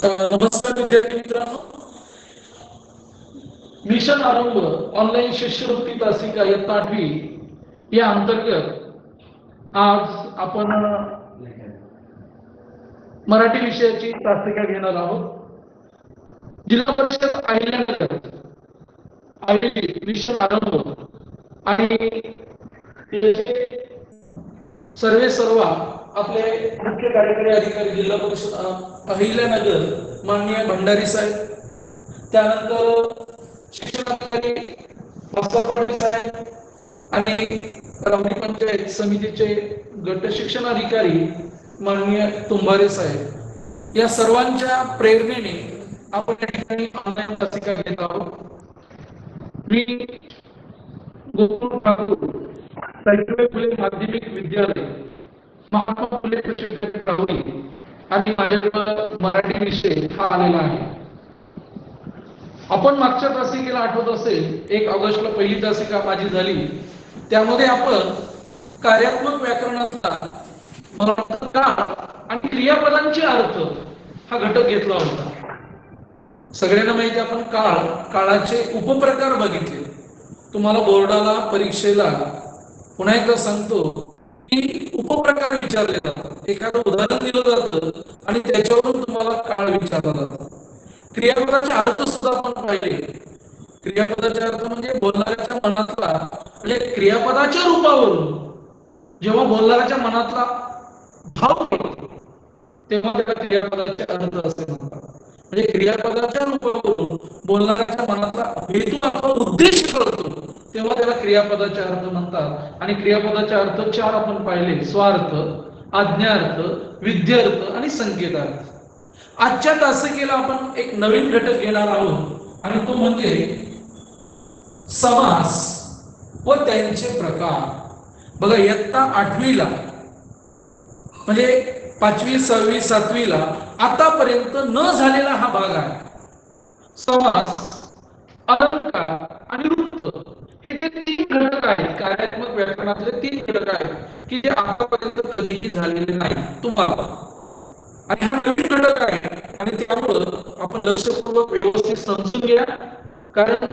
नमस्कार विद्यार्थी मित्रांनो, मिशन आरंभ ऑनलाईन शिष्यवृत्ती तासिका इयत्ता 8वी या अंतर्गत आज आपण मराठी विषयाची तासिका घेणार आहोत. जिल्हा परिषद अहिल्यानगर आयोजित मिशन आरंभ आणि सर्व आपले मुख्य कार्यकारी अधिकारी जिल्हा परिषद अहिल्यानगर माननीय भंडारी साहेब, त्यानंतर शिक्षणाधिकारी साहेब आणि ग्रामपंचायत समितीचे गट शिक्षणाधिकारी माननीय तुंबारे साहेब या सर्वांच्या प्रेरणेने आपण या ठिकाणी ऑनलाईन तासिका घेत आहोत. मी गोकुळ ठाकूर सावित्रीबाई फुले माध्यमिक विद्यालय महात्मा फुले प्रशिक्षण आणि माझ्याकडे मराठी विषय हा आलेला आहे. आपण मागच्या तासिकेला आठवत असेल 1 ऑगस्टला पहिली तासिका माझी झाली. त्यामध्ये आपण कार्यात्मक व्याकरणाचा काळ आणि क्रियापदांचे अर्थ हा घटक घेतला होता. सगळ्यांना माहिती आपण काळाचे उपप्रकार बघितले. तुम्हाला बोर्डाला परीक्षेला पुन्हा एकदा सांगतो की उपप्रकार विचारले जातात. एखादं उदाहरण दिलं जातं आणि त्याच्यावरून तुम्हाला काळ विचारला जातो. क्रियापदाचे अर्थ सुद्धा आपण पाहिले. क्रियापदाचे अर्थ म्हणजे बोलणाऱ्याच्या मनातला, म्हणजे क्रियापदाच्या रूपावरून जेव्हा बोलणाऱ्याच्या मनातला भाव तेव्हा त्याला क्रियापदाचे अर्थ असे म्हणतात. म्हणजे क्रियापदाच्या रूपावरून बोलणाऱ्याच्या मनातला हेतू आपण उद्देश करतो तेव्हा त्याला क्रियापदाचे अर्थ म्हणतात. आणि क्रियापदाचे अर्थ 4 आपण पाहिले: स्वार्थ, आज्ञार्थ, विद्यार्थ आणि संकेतार्थ. आजच्या तासिकेला आपण एक नवीन घटक घेणार आहोत आणि तो म्हणजे समास व त्यांचे प्रकार. बघा, इयत्ता 8वीला म्हणजे 5वी 6वी 7वीला आतापर्यंत न झालेला हा भाग आहे. समास, अलंकार आणि वृत्त हे 3 घटक आहेत. कार्यात्मक व्याकरणातले 3 घटक आहेत की जे आतापर्यंत कधीही झालेले नाही तुम्हाला. आणि हा नवीन घटक आहे आणि त्यामुळं आपण लक्षपूर्वक व्यवस्थित समजून घ्या, कारण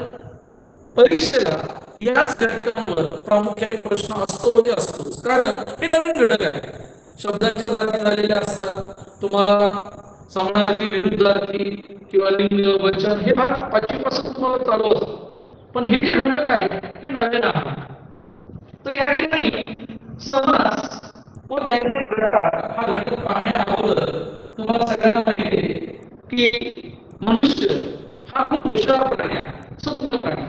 परीक्षेला याच घटकांवर प्रामुख्याने प्रश्न असतो म्हणजे असतोच. कारण हे नवीन घटक आहे. शब्दांची जाती झालेल्या असतात. तुम्हाला समानार्थी, विरुद्धार्थी किंवा लिंग, वचन हे भाग 5वी पासून तुम्हाला चालू असतो. पण हे घटक आहे नवीन आहे. तर या ठिकाणी समास व त्यांचे प्रकार हा घटक पाहण्या अगोदर तुम्हाला सगळ्यांना माहिती आहे की मनुष्य हा खूप हुशार प्राणी आहे, सुंदर प्राणी.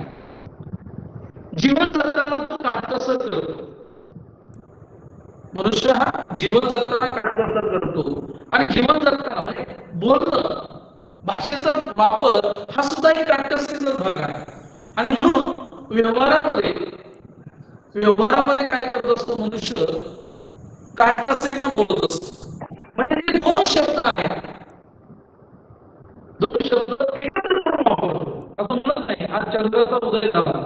जीवन जगताना तो काटकसर करतो. मनुष्य हा जीवन जगताना काटकसर करतो आणि जीवन जगताना म्हणजे बोलणं, भाषेचा वापर हा सुद्धा एक काटकसरीचा भाग आहे. आणि म्हणून व्यवहारामध्ये काय करत असतो मनुष्य? काटकसरीने बोलत असतो. म्हणजे 2 शब्द आहेत, 2 शब्द एकत्र करून वापरतो. आपण म्हणत नाही आज चंद्राचा उदय झाला,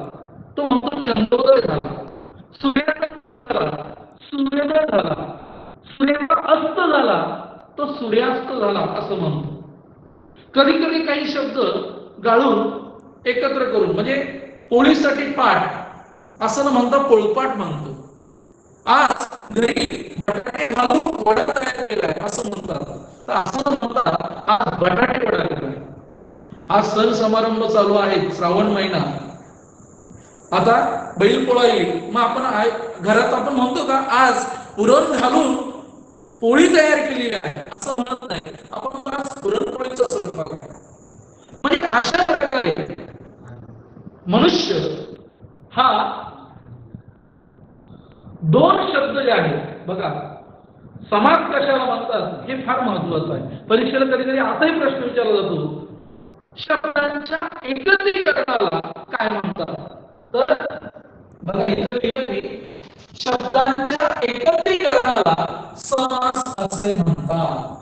तो म्हणतो चंद्रोदय झाला. सूर्योदय झाला, सूर्योदय झाला. सूर्याचा अस्त झाला, तो सूर्यास्त झाला असं म्हणतो. कधी कधी काही शब्द गाळून एकत्र करून, म्हणजे पोळीसाठी पाठ असं न म्हणता पोळपाट म्हणतो. आज घरी बटाटे घालून वडा तयार केलाय असं म्हणतात. तर असं न म्हणता आज बटाटे वडा केलाय. आज सण समारंभ चालू आहेत, श्रावण महिना. आता बैलपोळा येईल, मग आपण घरात आपण म्हणतो का आज पुरण घालून पोळी तयार केली आहे असं म्हणत नाही. आपण आज पुरणपोळीचा स्वयंपाक आहे. म्हणजे अशा प्रकारे मनुष्य हा 2 शब्द जे आहेत, बघा समास कशाला म्हणतात हे फार महत्वाचं आहे. परीक्षेला कधी कधी असाही प्रश्न विचारला जातो, शब्दांच्या एकत्रीकरणाला काय म्हणतात? तर बघा, शब्दांच्या एकत्रीकरणाला समास असे म्हणतात.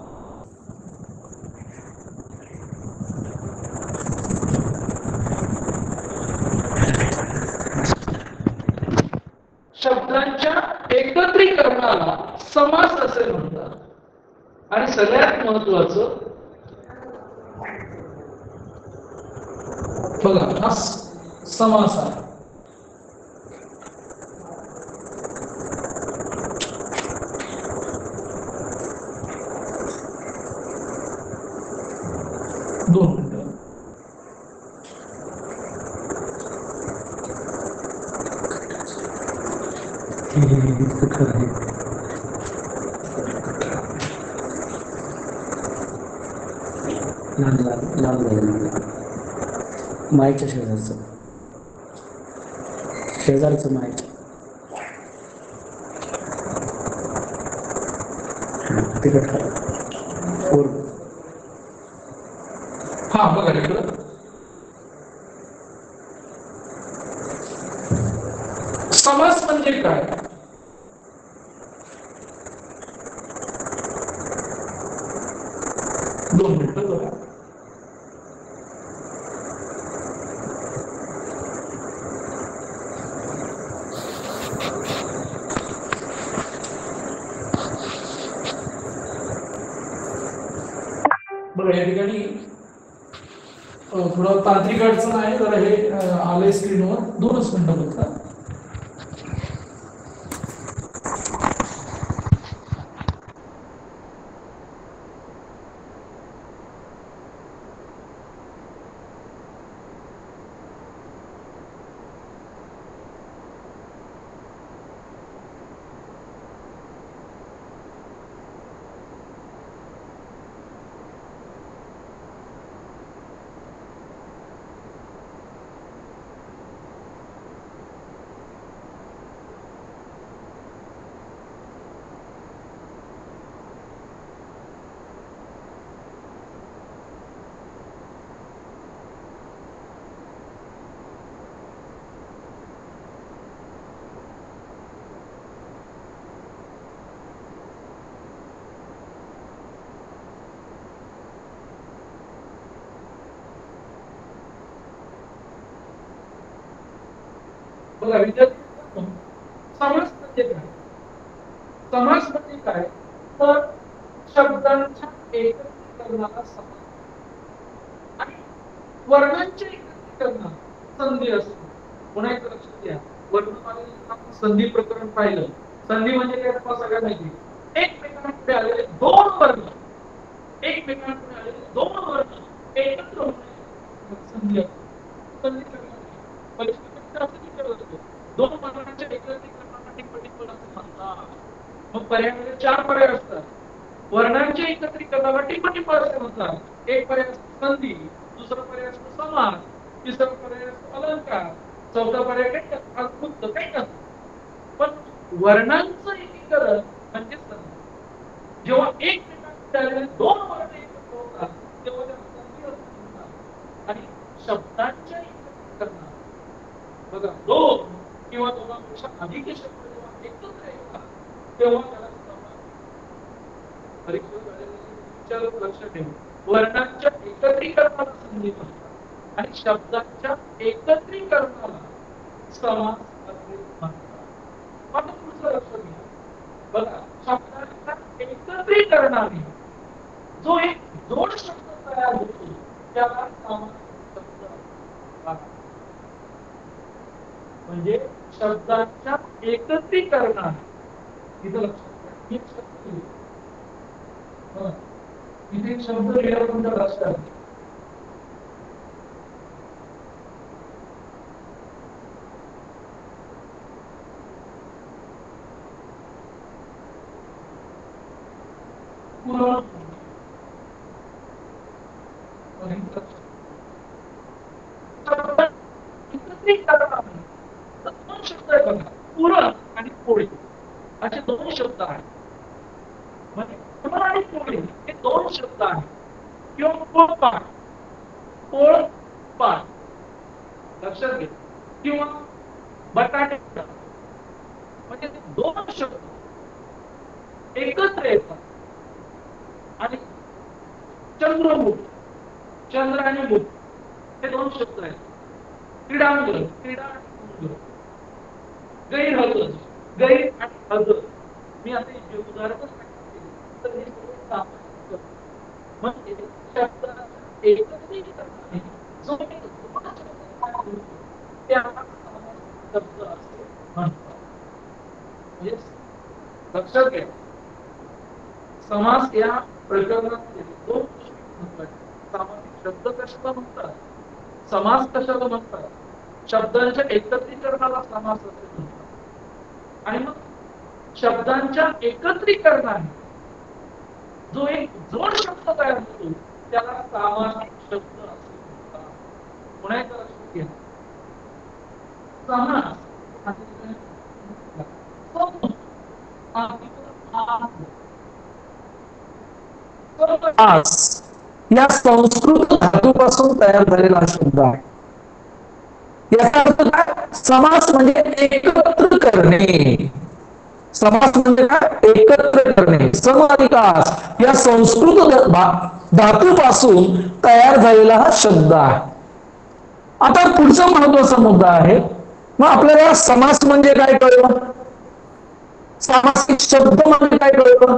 शब्दांच्या एकत्रीकरणाला समास असे म्हणतात. आणि सगळ्यात महत्वाचं बघा हा समास आहे. दोन मिनिटं. माईच्या शेजारचं शेजारचं माईक तिकट करा. हा बघा इकडं समास म्हणजे काय? दोन मिनिटं बघा. बघा या ठिकाणी थोडं तांत्रिक अडचण आहे, जरा हे आलंय स्क्रीनवर. दोनच मिनिटं बघा. बघा विद्यार्थी, समास म्हणजे काय? समास म्हणजे काय तर शब्दांच्या एकत्रीकरणाला समास आणि वर्णांच्या एकत्रीकरणाला संधी असतो. पुन्हा एक लक्षात घ्या, वर्णमालेत आपण संधी प्रकरण पाहिलं. संधी म्हणजे काय तुम्हाला सगळ्यांना माहिती. एकमेकांपुढे आलेले दोन वर्ण, एकमेकांपुढे आलेले दोन वर्ण एकत्र होणे संधी असते. संधी परीक्षेमध्ये असं विचारलं जातं, दोन वर्णांच्या एकत्रीकरणाला टिप्पणी असं म्हणतात. मग पर्यायामध्ये चार पर्याय असतात. वर्णांच्या एकत्रीकरणाला टिप्पणी असे म्हणतात. एक पर्याय असतो संधी, दुसरा पर्याय असतो समास, तिसरा पर्याय असतो अलंकार, चौथा पर्याय काय अद्भुत काही नसतं. पण वर्णांचं एकीकरण म्हणजे संधी. जेव्हा एकमेकांमध्ये दोन वर्ण एकत्र होतात तेव्हा त्याला संधी असं म्हणतात. आणि शब्दांच्या एकत्रीकरणाला बघा दोन किंवा दोनांपेक्षा अधिक शब्द जेव्हा एकत्र येतात तेव्हा त्याला समास. परीक्षेत आलेले लक्षात ठेवा, वर्णांच्या एकत्रीकरणाला संधी म्हणतात आणि शब्दांच्या एकत्रीकरणाला समास असे म्हणतात. आता पुढचं लक्षात घ्या. बघा शब्दांच्या एकत्रीकरणाने जो एक जोड शब्द तयार होतो त्याला समास शब्द म्हणतात. म्हणजे शब्दांच्या एकत्रीकरणाने, इथं लक्षात घ्या, एक शब्द लिहिला, इथे एक शब्द लिहिला तुमच्या लक्षात दोन शब्द आहे बघा, पुरण आणि पोळी असे दोन शब्द आहेत. म्हणजे पुरण आणि पोळी हे दोन शब्द आहेत. किंवा पोळपाट, पोळपाट लक्षात घ्या, किंवा बटाटे म्हणजे दोन शब्द एकत्र येतात. आणि चंद्रमुख, चंद्र आणि मुख हे दोन शब्द आहेत. क्रीडांगण, क्रीडा आणि अंग, गैरहजर, गैर आणि हजर. मी आता जे उदाहरणच सांगितले तर हे सगळे सामान्य म्हणजे शब्दांच्या एकत्रीकरणाने जो एक लक्षात घ्या, समास या प्रकरणामध्ये दोन गोष्टी महत्त्वाच्या. सामासिक शब्द कशाला म्हणतात, समास कशाला म्हणतात. शब्दांच्या एकत्रीकरणाला समास असे म्हणतात. आणि मग शब्दांच्या एकत्रीकरणाने जो एक जोड शब्द तयार होतो त्याला सामासिक शब्द असे म्हणतात. पुन्हा एकदा लक्षात घ्या, समास या संस्कृत धातूपासून तयार झालेला शब्द आहे. याचा अर्थ काय, समास म्हणजे एकत्र करणे. समास म्हणजे काय, एकत्र करणे. समअधिकास या संस्कृत धातूपासून तयार झालेला हा शब्द आहे. आता पुढचा महत्वाचा मुद्दा आहे, मग आपल्याला समास म्हणजे काय कळलं, सामासिक शब्द म्हणजे काय कळलं.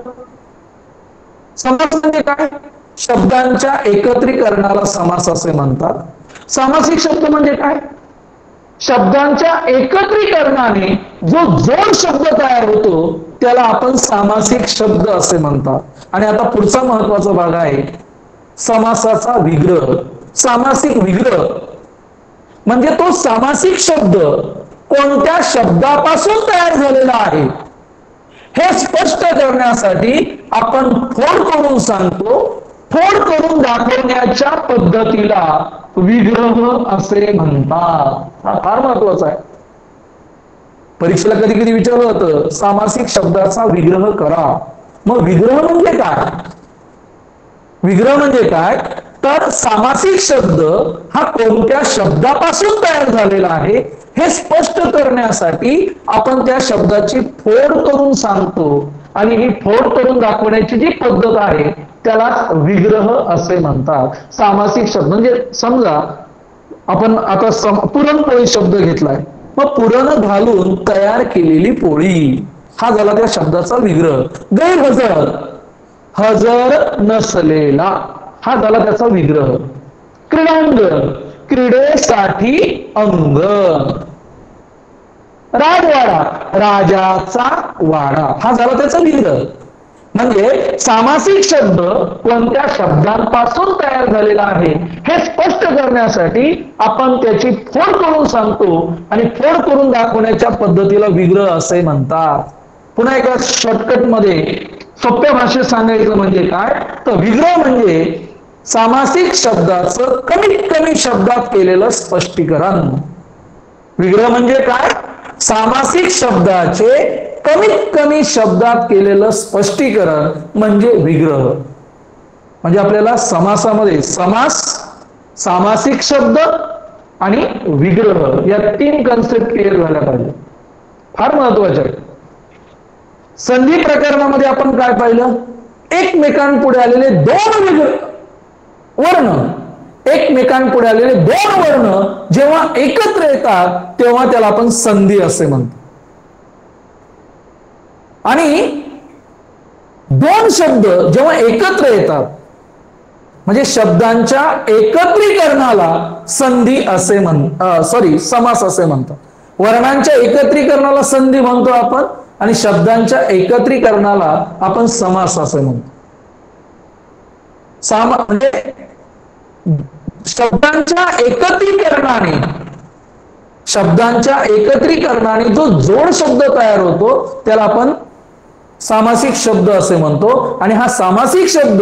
समास म्हणजे काय, शब्दांच्या एकत्रीकरणाला समास असे म्हणतात. सामासिक शब्द म्हणजे काय, शब्दांच्या एकत्रीकरणाने जो जोड शब्द तयार होतो त्याला आपण सामासिक शब्द असे म्हणतात. आणि आता पुढचा महत्वाचा भाग आहे समासाचा विग्रह. सामासिक विग्रह म्हणजे तो सामासिक शब्द कोणत्या शब्दापासून तयार झालेला आहे हे स्पष्ट करण्यासाठी आपण फोड करून सांगतो. फोड करून दाखवण्याच्या पद्धतीला विग्रह असे म्हणतात. हा फार महत्वाचा आहे. परीक्षेला कधी कधी विचारलं होतं सामासिक शब्दाचा विग्रह करा. मग विग्रह म्हणजे काय, विग्रह म्हणजे काय, तर सामासिक शब्द हा कोणत्या शब्दापासून तयार झालेला आहे हे स्पष्ट करण्यासाठी आपण त्या शब्दाची फोड करून सांगतो. आणि ही फोड करून दाखवण्याची जी पद्धत आहे त्याला विग्रह असे म्हणतात. सामासिक शब्द म्हणजे समजा आपण आता पुरणपोळी शब्द घेतलाय, मग पुरण घालून तयार केलेली पोळी हा झाला त्या शब्दाचा विग्रह. गैरहजर, हजर नसलेला हा झाला त्याचा विग्रह. क्रीडांगण, क्रीडेसाठी अंगण. राजवाडा, राजाचा वाडा हा झाला त्याचा विग्रह. म्हणजे सामासिक शब्द कोणत्या शब्दांपासून तयार झालेला आहे हे स्पष्ट करण्यासाठी आपण त्याची फोड करून सांगतो आणि फोड करून दाखवण्याच्या पद्धतीला विग्रह असे म्हणतात. पुन्हा एका शॉर्टकट मध्ये सोप्या भाषेत सांगायचं म्हणजे काय, तर विग्रह म्हणजे सामासिक शब्दाचं कमीत कमी शब्दात केलेलं स्पष्टीकरण. विग्रह म्हणजे काय, सामासिक शब्दाचे कमीत कमी शब्दात केलेलं स्पष्टीकरण म्हणजे विग्रह. म्हणजे आपल्याला समासामध्ये समास, सामासिक शब्द आणि विग्रह या तीन कन्सेप्ट क्लिअर झाल्या पाहिजे. फार महत्वाचे आहे. संधी प्रकरणामध्ये आपण काय पाहिलं, एकमेकांपुढे आलेले दोन वर्ण, एकमेकांपुढे आलेले दोन वर्ण जेव्हा एकत्र येतात तेव्हा त्याला आपण संधी असे म्हणतो. आणि दोन शब्द जेव्हा एकत्र येतात म्हणजे शब्दांच्या एकत्रीकरणाला संधी असे समास असे म्हणतात. वर्णांच्या एकत्रीकरणाला संधी म्हणतो आपण आणि शब्दांच्या एकत्रीकरणाला आपण समास असे म्हणतो. म्हणजे शब्दांच्या एकत्रीकरणाने जो जोड शब्द तयार होतो त्याला आपण सामासिक शब्द असे म्हणतो. आणि हा सामासिक शब्द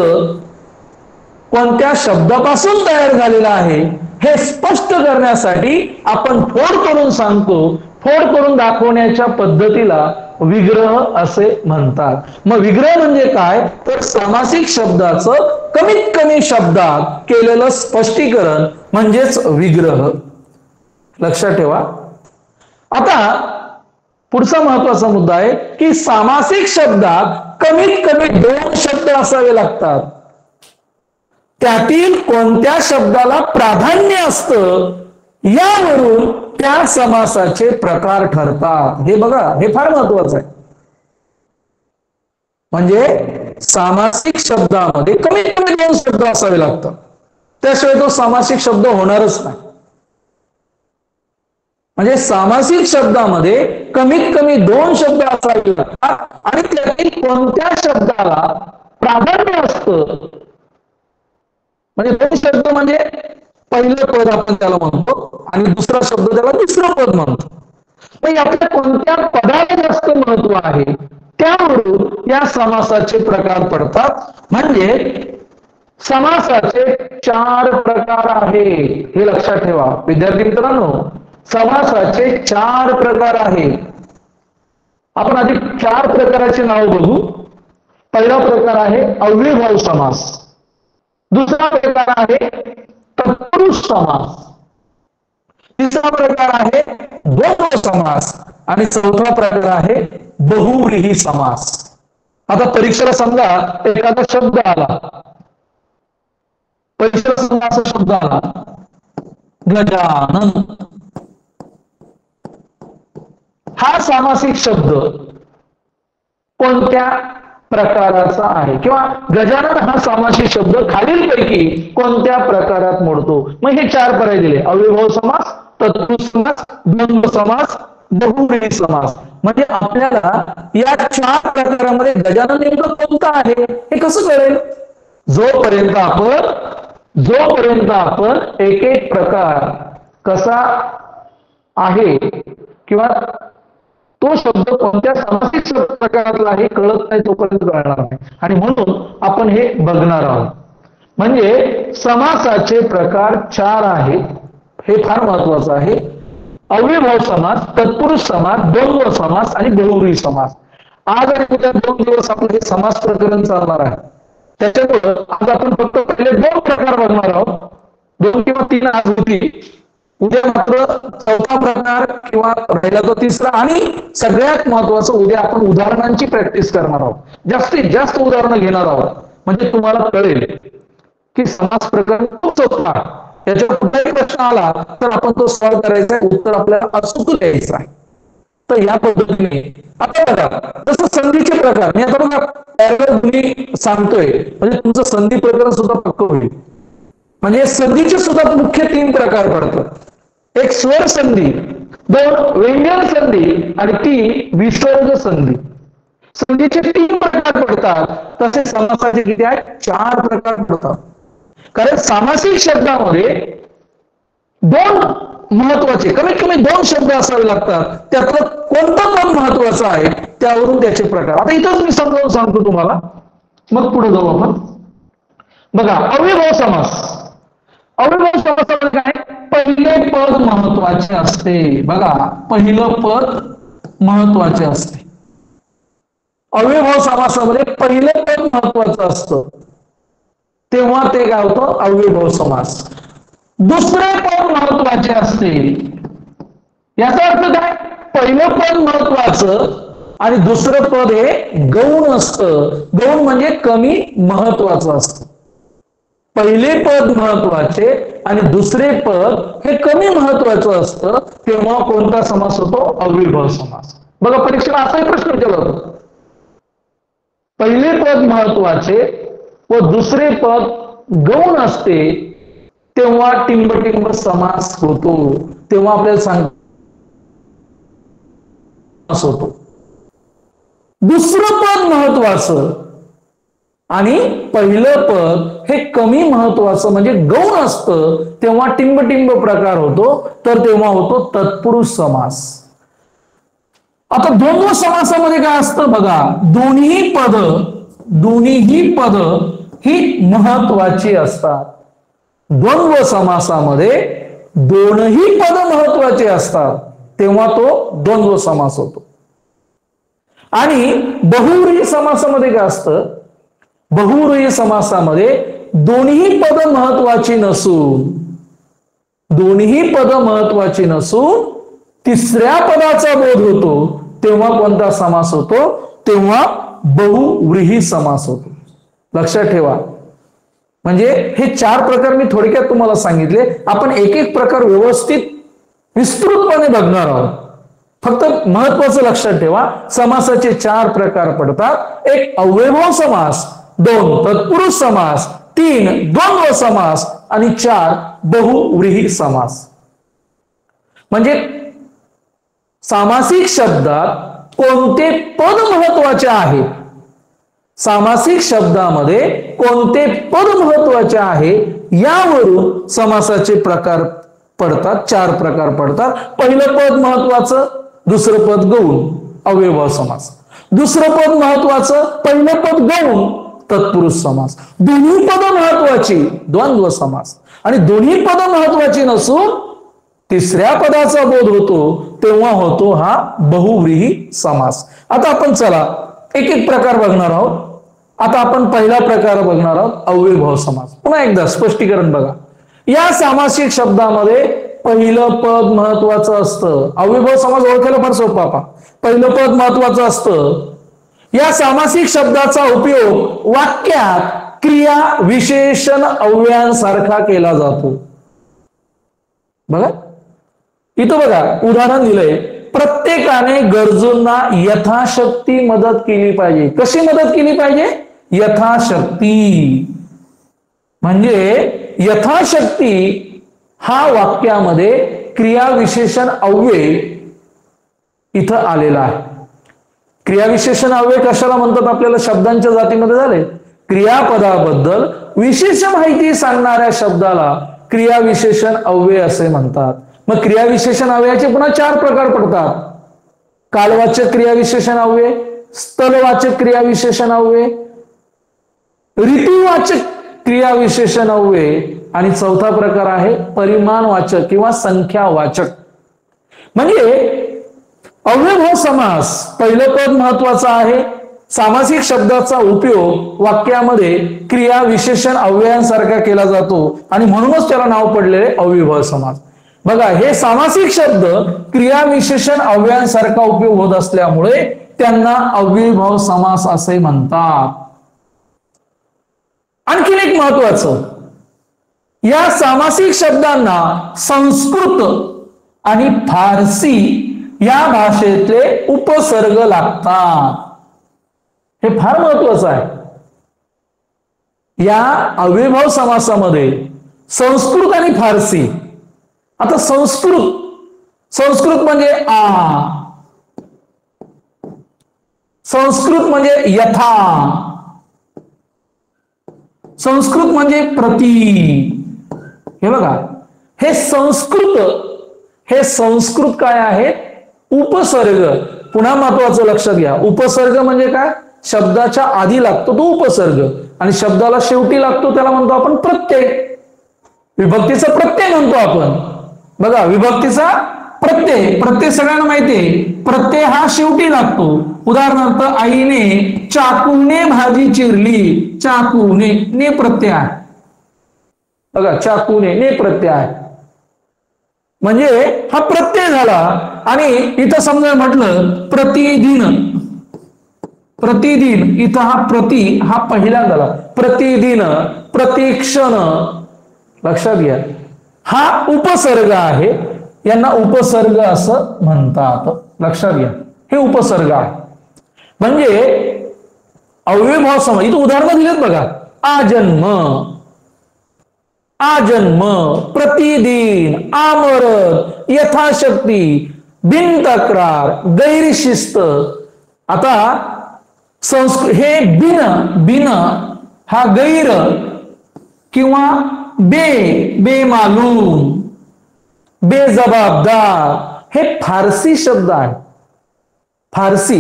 कोणत्या शब्दापासून तयार झालेला आहे हे स्पष्ट करण्यासाठी आपण फोड करून सांगतो. फोड करून दाखवण्याच्या पद्धतीला विग्रह असे म्हणतात. मग विग्रह म्हणजे काय, तर सामासिक शब्दाचं कमीत कमी शब्दात केलेलं स्पष्टीकरण म्हणजेच विग्रह. लक्षात ठेवा. आता पुढचा महत्वाचा मुद्दा आहे की सामासिक शब्दात कमीत कमी दोन शब्द असावे लागतात. त्यातील कोणत्या शब्दाला प्राधान्य असतं यावरून त्या समासाचे प्रकार ठरतात. हे बघा, हे फार महत्वाचं आहे. म्हणजे सामासिक शब्दामध्ये कमीत कमी दोन शब्द असावे लागतात, त्याशिवाय तो सामासिक शब्द होणारच नाही. म्हणजे सामासिक शब्दामध्ये कमीत कमी 2 शब्द असावे लागतात आणि त्यातील कोणत्या शब्दाला प्राधान्य असतं. म्हणजे 2 शब्द म्हणजे पहिलं पद आपण त्याला म्हणतो आणि दुसरा शब्द त्याला दुसरं पद म्हणतो. पण आपल्या कोणत्या पदाला जास्त महत्व आहे त्यावरून या समासाचे प्रकार पडतात. म्हणजे समासाचे 4 प्रकार आहेत, हे लक्षात ठेवा विद्यार्थी मित्रांनो. समासाचे 4 प्रकार आहेत. आपण आधी 4 प्रकाराचे नाव बघू. पहिला प्रकार आहे अव्ययभाव समास, दुसरा प्रकार आहे तत्पुरुष समास, तिसरा प्रकार आहे द्वंद्व समास आणि चौथा प्रकार आहे बहुव्रीही समास. आता परीक्षेला समजा एखादा शब्द आला, परीक्षेला समजा असा शब्द आला गजानन, हा सामासिक शब्द कोणत्या प्रकाराचा आहे किंवा गजानन हा सामासिक शब्द खालीलपैकी कोणत्या प्रकारात मोडतो. मग हे 4 पर्याय दिले: अव्ययभाव समास, तत्पुरुष समास, द्वंद्व समास, बहुव्रीही समास. म्हणजे आपल्याला या 4 प्रकारामध्ये गजानन नेमकं कोणता आहे हे कसं कळेल? जोपर्यंत आपण एक एक प्रकार कसा आहे किंवा तो शब्द कोणत्या सामासिक प्रकारातला आहे कळत नाही तोपर्यंत कळणार नाही. आणि म्हणून आपण हे बघणार आहोत. म्हणजे समासाचे प्रकार 4 आहेत, हे फार महत्वाचं आहे. अव्ययभाव समास, तत्पुरुष समास, द्वंद्व समास आणि बहुव्रीही समास. आज आणि उद्या 2 दिवस आपलं हे समास प्रकरण चालणार आहे. त्याच्यामुळे आज आपण फक्त पहिले 2 प्रकार बघणार आहोत. 2 किंवा 3 आज होती. उद्या मात्र चौथा प्रकार किंवा राहिला तो तिसरा. आणि सगळ्यात महत्वाचं उद्या आपण उदाहरणांची प्रॅक्टिस करणार आहोत. जास्तीत जास्त उदाहरणं घेणार आहोत. म्हणजे तुम्हाला कळेल की समास प्रकरण खूप सोपं आहे. याच्यावर कुठलाही प्रश्न आला तर आपण तो सॉल्व्ह करायचा आहे, उत्तर आपल्याला अचूक द्यायचं आहे. तर या पद्धतीने आता बघा, जसं संधीचे प्रकार मी आता बघा पॅरलल ध्वनी सांगतोय म्हणजे तुमचं संधी प्रकरण सुद्धा पक्क होईल. म्हणजे संधीचे सुद्धा मुख्य 3 प्रकार पडतात. एक स्वर संधी, 2 व्यंजन संधी आणि 3 विसर्ग संधी. संधीचे 3 प्रकार पडतात. तसे समासाचे किती आहेत? 4 प्रकार पडतात. कारण सामासिक शब्दामध्ये 2 महत्वाचे कमीत कमी 2 शब्द असावे लागतात. त्यातलं कोणतं पण महत्वाचं आहे त्यावरून त्याचे प्रकार. आता इथंच मी समजावून सांगतो तुम्हाला, मग पुढे जाऊ आपण. बघा अव्ययभाव समास. अव्ययभाव समासामध्ये काय? पहिले पद महत्वाचे असते. बघा पहिलं पद महत्वाचे असते. अव्ययभाव समासामध्ये पहिलं पद महत्वाचं असतं तेव्हा ते काय होतं? अव्ययभाव समास. दुसरे पद महत्वाचे असते. याचा अर्थ काय? पहिलं पद महत्वाचं आणि दुसरं पद हे गौण असतं. गौण म्हणजे कमी महत्वाचं असतं. पहिले पद महत्वाचे आणि दुसरे पद हे कमी महत्वाचं असतं तेव्हा कोणता समास होतो? अव्ययभाव समास. बघा परीक्षेला असाही प्रश्न विचारला होता. पहिले पद महत्वाचे व दुसरे पद गौण असते तेव्हा टिंब समास होतो. तेव्हा आपल्याला सांग होतो. दुसरं पद महत्वाचं आणि पहिलं पद हे कमी महत्वाचं म्हणजे गौण असतं तेव्हा टिंब प्रकार होतो. तर तेव्हा होतो तत्पुरुष समास. आता द्वंद्व समासामध्ये काय असतं बघा, दोन्ही पद ही महत्वाची असतात. द्वंद्व समासामध्ये दोनही पद महत्वाचे असतात तेव्हा तो द्वंद्व समास होतो. आणि बहुव्रीही समासामध्ये काय असतं? बहुव्रीही समासामध्ये दोन्ही पद महत्वाची नसून तिसऱ्या पदाचा बोध होतो तेव्हा कोणता समास होतो? तेव्हा बहुव्रीही समास होतो. लक्षात ठेवा. म्हणजे हे 4 प्रकार मी थोडक्यात तुम्हाला सांगितले. आपण एक एक प्रकार व्यवस्थित विस्तृतपणे बघणार आहोत. फक्त महत्वाचं लक्षात ठेवा, समासाचे 4 प्रकार पडतात. एक अव्ययभाव समास, 2 तत्पुरुष समास, 3 द्वंद्व समास आणि 4 बहुव्रीही समास. म्हणजे सामासिक शब्दात कोणते पद महत्वाचे आहे, सामासिक शब्दामध्ये कोणते पद महत्वाचे आहे यावरून समासाचे प्रकार पडतात, 4 प्रकार पडतात. पहिलं पद महत्वाचं, दुसरं पद गौण अव्ययभाव समास, दुसरं पद महत्वाचं, पहिलं पद गौण तत्पुरुष समास, दोन्ही पद महत्वाची द्वंद्व समास, आणि दोन्ही पद महत्वाची नसून तिसऱ्या पदाचा बोध होतो तेव्हा होतो हा बहुव्रीही समास. आता आपण चला एक एक प्रकार बघणार आहोत. आता आपण पहिला प्रकार बघणार आहोत अव्ययभाव समास. पुन्हा एकदा स्पष्टीकरण बघा. या सामासिक शब्दामध्ये पहिलं पद महत्वाचं असतं. अव्ययभाव समास ओळखायला फार सोपा पहा. पहिलं पद महत्वाचं असतं. या सामासिक शब्दाचा उपयोग वाक्यात क्रिया विशेषण अव्ययांसारखा केला जातो. बघा इथं बघा उदाहरण दिलंय, प्रत्येकाने गरजूंना यथाशक्ती मदत केली पाहिजे. कशी मदत केली पाहिजे? यथाशक्ती. म्हणजे यथाशक्ती हा वाक्यामध्ये क्रिया विशेषण अव्यय इथं आलेला आहे. क्रियाविशेषण अव्यय कशाला म्हणतात? आपल्याला शब्दांच्या जातीमध्ये झाले. क्रियापदाबद्दल विशेष माहिती सांगणाऱ्या शब्दाला क्रियाविशेषण अव्यय असे म्हणतात. मग क्रियाविशेषण अव्ययाचे पुन्हा 4 प्रकार पडतात. कालवाचक क्रियाविशेषण अव्यय, स्थलवाचक क्रियाविशेषण अव्यय, ऋतुवाचक क्रियाविशेषण अव्यय, आणि चौथा प्रकार आहे परिमाणवाचक किंवा संख्यावाचक. म्हणजे अव्ययभाव समास पहिलं पद महत्वाचं आहे. सामासिक शब्दाचा उपयोग वाक्यामध्ये क्रिया विशेषण अव्ययांसारखा केला जातो आणि म्हणूनच त्याला नाव पडलेले अव्ययभाव समास. बघा हे सामासिक शब्द क्रिया विशेषण अव्ययांसारखा उपयोग होत असल्यामुळे त्यांना अव्ययभाव समास असे म्हणतात. आणखीन एक महत्वाचं, या सामासिक शब्दांना संस्कृत आणि फारसी या भाषेतले उपसर्ग लागतात. हे फार महत्वाचं आहे. या अव्ययभाव समासामध्ये संस्कृत आणि फारसी. आता संस्कृत म्हणजे संस्कृत म्हणजे यथा, संस्कृत म्हणजे प्रति. हे बघा हे संस्कृत काय आहे? उपसर्ग. पुन्हा महत्वाचं लक्षात घ्या, उपसर्ग म्हणजे काय? शब्दाच्या आधी लागतो तो उपसर्ग आणि शब्दाला शेवटी लागतो त्याला म्हणतो आपण प्रत्यय. विभक्तीचा प्रत्यय म्हणतो आपण. बघा विभक्तीचा प्रत्यय सगळ्यांना माहितीये. प्रत्यय हा शेवटी लागतो. उदाहरणार्थ आईने चाकूने भाजी चिरली. चाकूने ने प्रत्यय आहे. बघा चाकूने ने प्रत्यय आहे म्हणजे हा प्रत्यय झाला. आणि इथं समजा म्हटलं प्रतिदिन इथं हा प्रति हा पहिला झाला. प्रतिदिन, प्रतिक्षण. लक्षात घ्या हा उपसर्ग आहे. यांना उपसर्ग असं म्हणतात. लक्षात घ्या हे उपसर्ग आहे. म्हणजे अव्ययभाव समास. इथं उदाहरणं दिलेत बघा. आजन्म, प्रतिदिन, आमरत, यथाशक्ती, बिनतक्रार, गैरशिस्त. आता हे बिन हा गैर किंवा बेमालूम, बेजबाबदार हे फारसी शब्द आहे. फारसी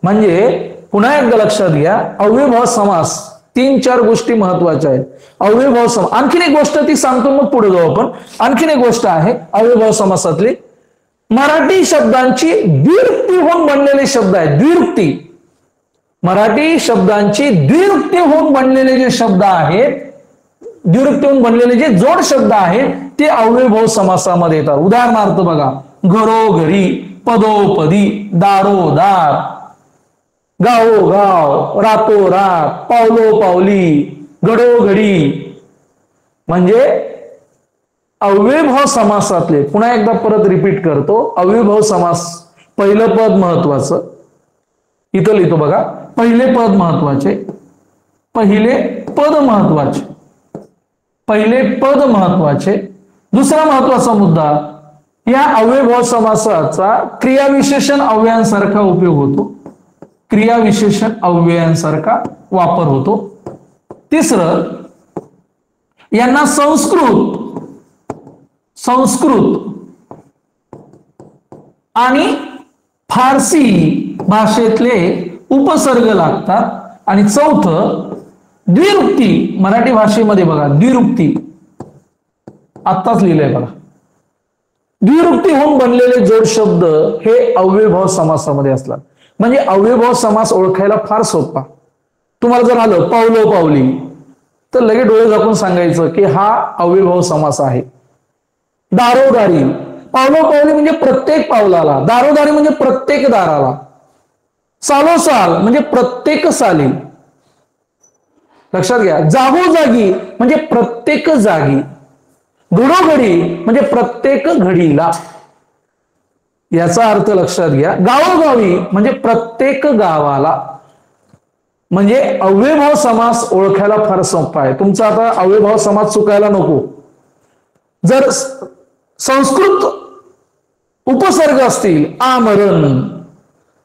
म्हणजे पुन्हा एकदा लक्षात घ्या अव्ययभाव समास 3-4 गोष्टी महत्वाच्या आहेत. अव्ययभाव समास. आणखीन एक गोष्ट ती सांगतो मग पुढे जाऊ आपण. आणखीन एक गोष्ट आहे अव्ययभाव समासातली. मराठी शब्दांची द्विरुक्ती होऊन बनलेले शब्द आहेत. द्विरुक्ती. मराठी शब्दांची द्विरुक्ती होऊन बनलेले जे शब्द आहेत, द्विरुक्ती होऊन बनलेले जे जोड शब्द आहेत ते अव्ययभाव समासामध्ये येतात. उदाहरणार्थ बघा घरोघरी, पदोपदी, दारोदार, गावोगाव, रातोरात, पावलोपावली, घडोघडी. म्हणजे अव्ययभाव समासातले पुन्हा एकदा परत रिपीट करतो. अव्ययभाव समास पहिलं पद महत्वाचं. इथं लिहितो बघा. पहिले पद महत्वाचे. पहिले पद महत्वाचे. दुसरा महत्वाचा मुद्दा या अव्ययभाव समासाचा क्रियाविशेषण अव्ययांसारखा उपयोग होतो, क्रियाविशेषण अव्ययांसारखा वापर होतो. तिसरं, यांना संस्कृत आणि फारसी भाषेतले उपसर्ग लागतात. आणि चौथं, द्विरुक्ती. मराठी भाषेमध्ये बघा द्विरुक्ती आत्ताच लिहिलंय बघा, द्विरुक्ती होऊन बनलेले जोड शब्द हे अव्ययभाव समासामध्ये असतात. म्हणजे अव्ययभाव समास ओळखायला फार सोपा. तुम्हाला जर आलं पावलो पावली तर लगेच डोळे झाकून सांगायचं की हा अव्ययभाव समास आहे. दारोदारी, पावलो पावली म्हणजे प्रत्येक पावलाला, दारोदारी म्हणजे प्रत्येक दाराला, सालोसाल म्हणजे प्रत्येक साली. लक्षात घ्या. जागोजागी म्हणजे प्रत्येक जागी, घडोघडी म्हणजे प्रत्येक घडीला. याचा अर्थ लक्षात घ्या. गावोगावी म्हणजे प्रत्येक गावाला. म्हणजे अव्ययभाव समास ओळखायला फार सोपा आहे. तुमचा आता अव्ययभाव समास चुकायला नको. जर संस्कृत उपसर्ग असतील, आमरण,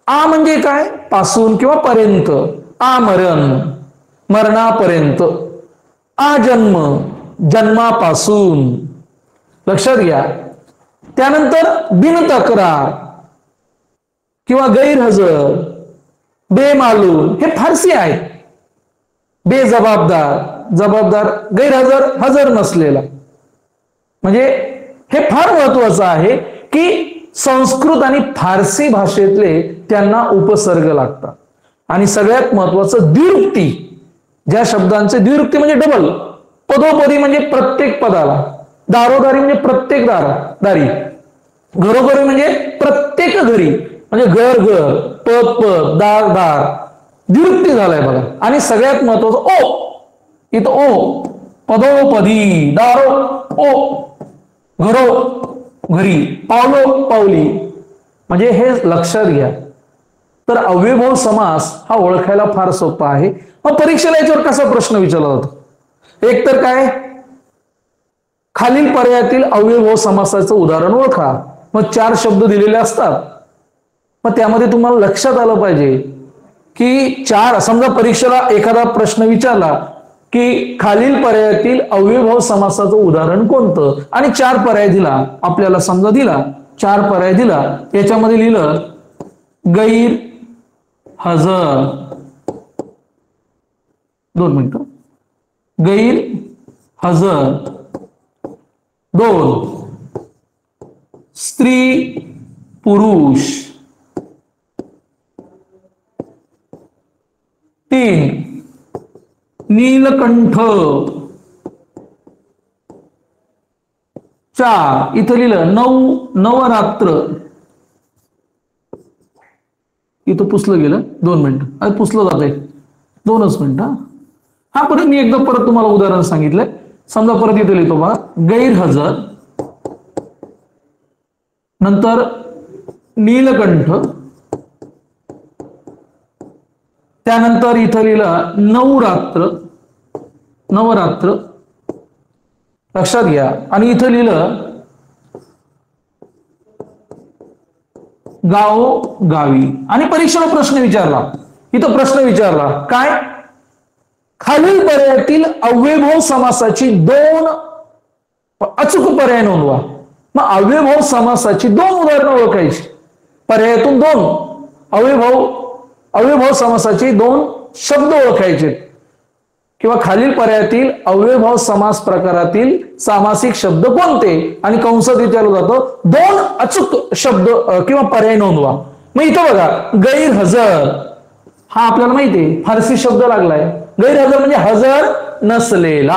आ म्हणजे काय, पासून किंवा पर्यंत, आमरण मरणापर्यंत, आजन्म जन्मापासून. लक्षात घ्या. त्यानंतर बिनतक्रार किंवा गैरहजर, बेमालूम हे फारसी आहेत. बेजबाबदार, जबाबदार, गैरहजर, हजर नसलेला. म्हणजे हे फार महत्वाचं आहे की संस्कृत आणि फारसी भाषेतले त्यांना उपसर्ग लागतात. आणि सगळ्यात महत्वाचं द्विरुक्ती, ज्या शब्दांचे द्विरुक्ती म्हणजे डबल, पदोपदी म्हणजे प्रत्येक पदाला, दारोदारी म्हणजे प्रत्येक दारी, घरोघरी म्हणजे प्रत्येक घरी, म्हणजे घर घर, पद पद, दार दार, द्विरुक्ती झालाय बघा. आणि सगळ्यात महत्वाचं ओ, इथं ओ, पदोपदी, दारो ओ, घरो घरी, पावलो पावली. म्हणजे हे लक्षात घ्या. तर अव्ययभाव समास हा ओळखायला फार सोपा आहे. मग परीक्षेला याच्यावर कसा प्रश्न विचारला जातो? एक तर काय, खालील पर्यायातील अव्ययभाव समासाचं उदाहरण ओळखा. मग 4 शब्द दिलेले असतात. मग त्यामध्ये तुम्हाला लक्षात आलं पाहिजे की 4, समजा परीक्षेला एखादा प्रश्न विचारला की खालील पर्यायातील अव्ययभाव समासाचं उदाहरण कोणतं, आणि 4 पर्याय दिला आपल्याला, समजा दिला 4 पर्याय दिला, याच्यामध्ये लिहिलं गैर हजर, 2 मिनिटं, गैर हजर 2, स्त्री पुरुष 3, नीलकंठ 4, इथं लिहिलं नवरात्र, इथं पुसलं गेलं, 2 मिनिटं, आता पुसलं जात आहे, 2च मिनिटं. हा परत मी एकदा परत तुम्हाला उदाहरण सांगितलंय. समजा परत इथे लिहितो बघा, गैरहजर, नंतर नीलकंठ, त्यानंतर इथं लिहिलं नवरात्र, लक्षात घ्या. आणि इथं लिहिलं गावोगावी. आणि परीक्षेला प्रश्न विचारला, इथं प्रश्न विचारला काय, खालील पर्यायातील अव्ययभाव समासाची 2 अचूक पर्याय नोंदवा. मग अव्ययभाव समासाची 2 उदाहरणं ओळखायची. पर्यायातून 2 अव्ययभाव समासाची 2 शब्द ओळखायचे, किंवा खालील पर्यायातील अव्ययभाव समास प्रकारातील सामासिक शब्द कोणते, आणि कंसात विचारलं जातं 2 अचूक शब्द किंवा पर्याय नोंदवा. मग इथं बघा, गैरहजर हा आपल्याला माहितीये फारसी शब्द लागलाय. गैरहजर म्हणजे हजर नसलेला.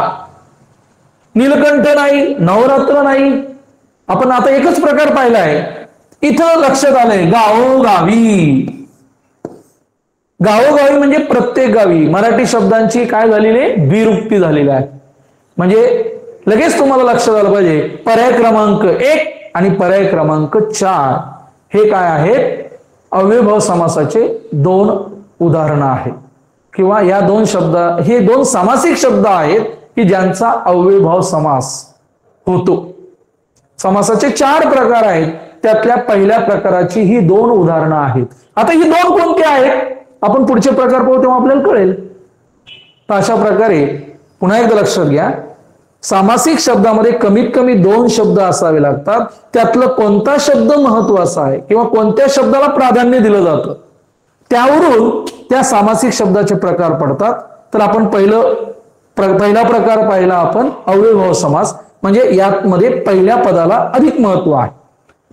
नीलकंठ नाही, नवरात्र नाही. आपण आता एकच प्रकार पाहिलाय. इथं लक्षात आलंय गावोगावी. गावोगावी म्हणजे प्रत्येक गावी. मराठी शब्दांची काय झालेली आहे, द्विरुक्ती झालेली आहे. म्हणजे लगेच तुम्हाला लक्षात आलं पाहिजे, पर्याय क्रमांक 1 आणि पर्याय क्रमांक 4 हे काय आहेत, अव्ययभाव समासाचे 2 उदाहरणं आहेत, किंवा या 2 शब्द, हे 2 सामासिक शब्द आहेत की ज्यांचा अव्ययभाव समास होतो. समासाचे 4 प्रकार आहेत, त्यातल्या पहिल्या प्रकाराची ही 2 उदाहरणं आहेत. आता ही 2 कोणती आहेत आपण पुढचे प्रकार पाहू तेव्हा आपल्याला कळेल. तर अशा प्रकारे पुन्हा एकदा लक्षात घ्या, सामासिक शब्दामध्ये कमीत कमी 2 शब्द असावे लागतात. त्यातलं कोणता शब्द महत्वाचा आहे किंवा कोणत्या शब्दाला प्राधान्य दिलं जातं त्यावरून त्या सामासिक शब्दाचे प्रकार पडतात. तर आपण पहिला प्रकार पाहिला आपण अव्ययभाव समास, म्हणजे यामध्ये पहिल्या पदाला अधिक महत्व आहे.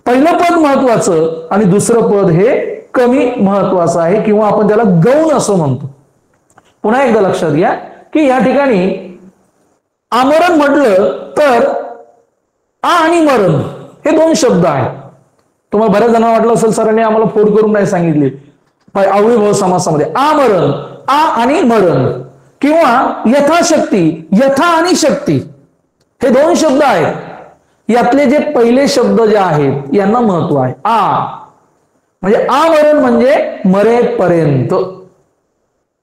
पहिलं पद महत्वाचं आणि दुसरं पद हे कमी महत्वाचं आहे किंवा आपण त्याला गौण असं म्हणतो. पुन्हा एकदा लक्षात घ्या की या ठिकाणी आमरण म्हटलं तर आ आणि मरण हे 2 शब्द आहेत. तुम्हाला बऱ्याच जणांना वाटलं असेल सरांनी आम्हाला फोन करून नाही सांगितले. अव्ययभाव समासामध्ये आमरण, आ आणि मरण किंवा यथाशक्ती, यथा आणि शक्ती हे 2 शब्द आहेत. यातले जे पहिले शब्द जे आहेत यांना महत्व आहे. आ म्हणजे आमरण म्हणजे मरेपर्यंत,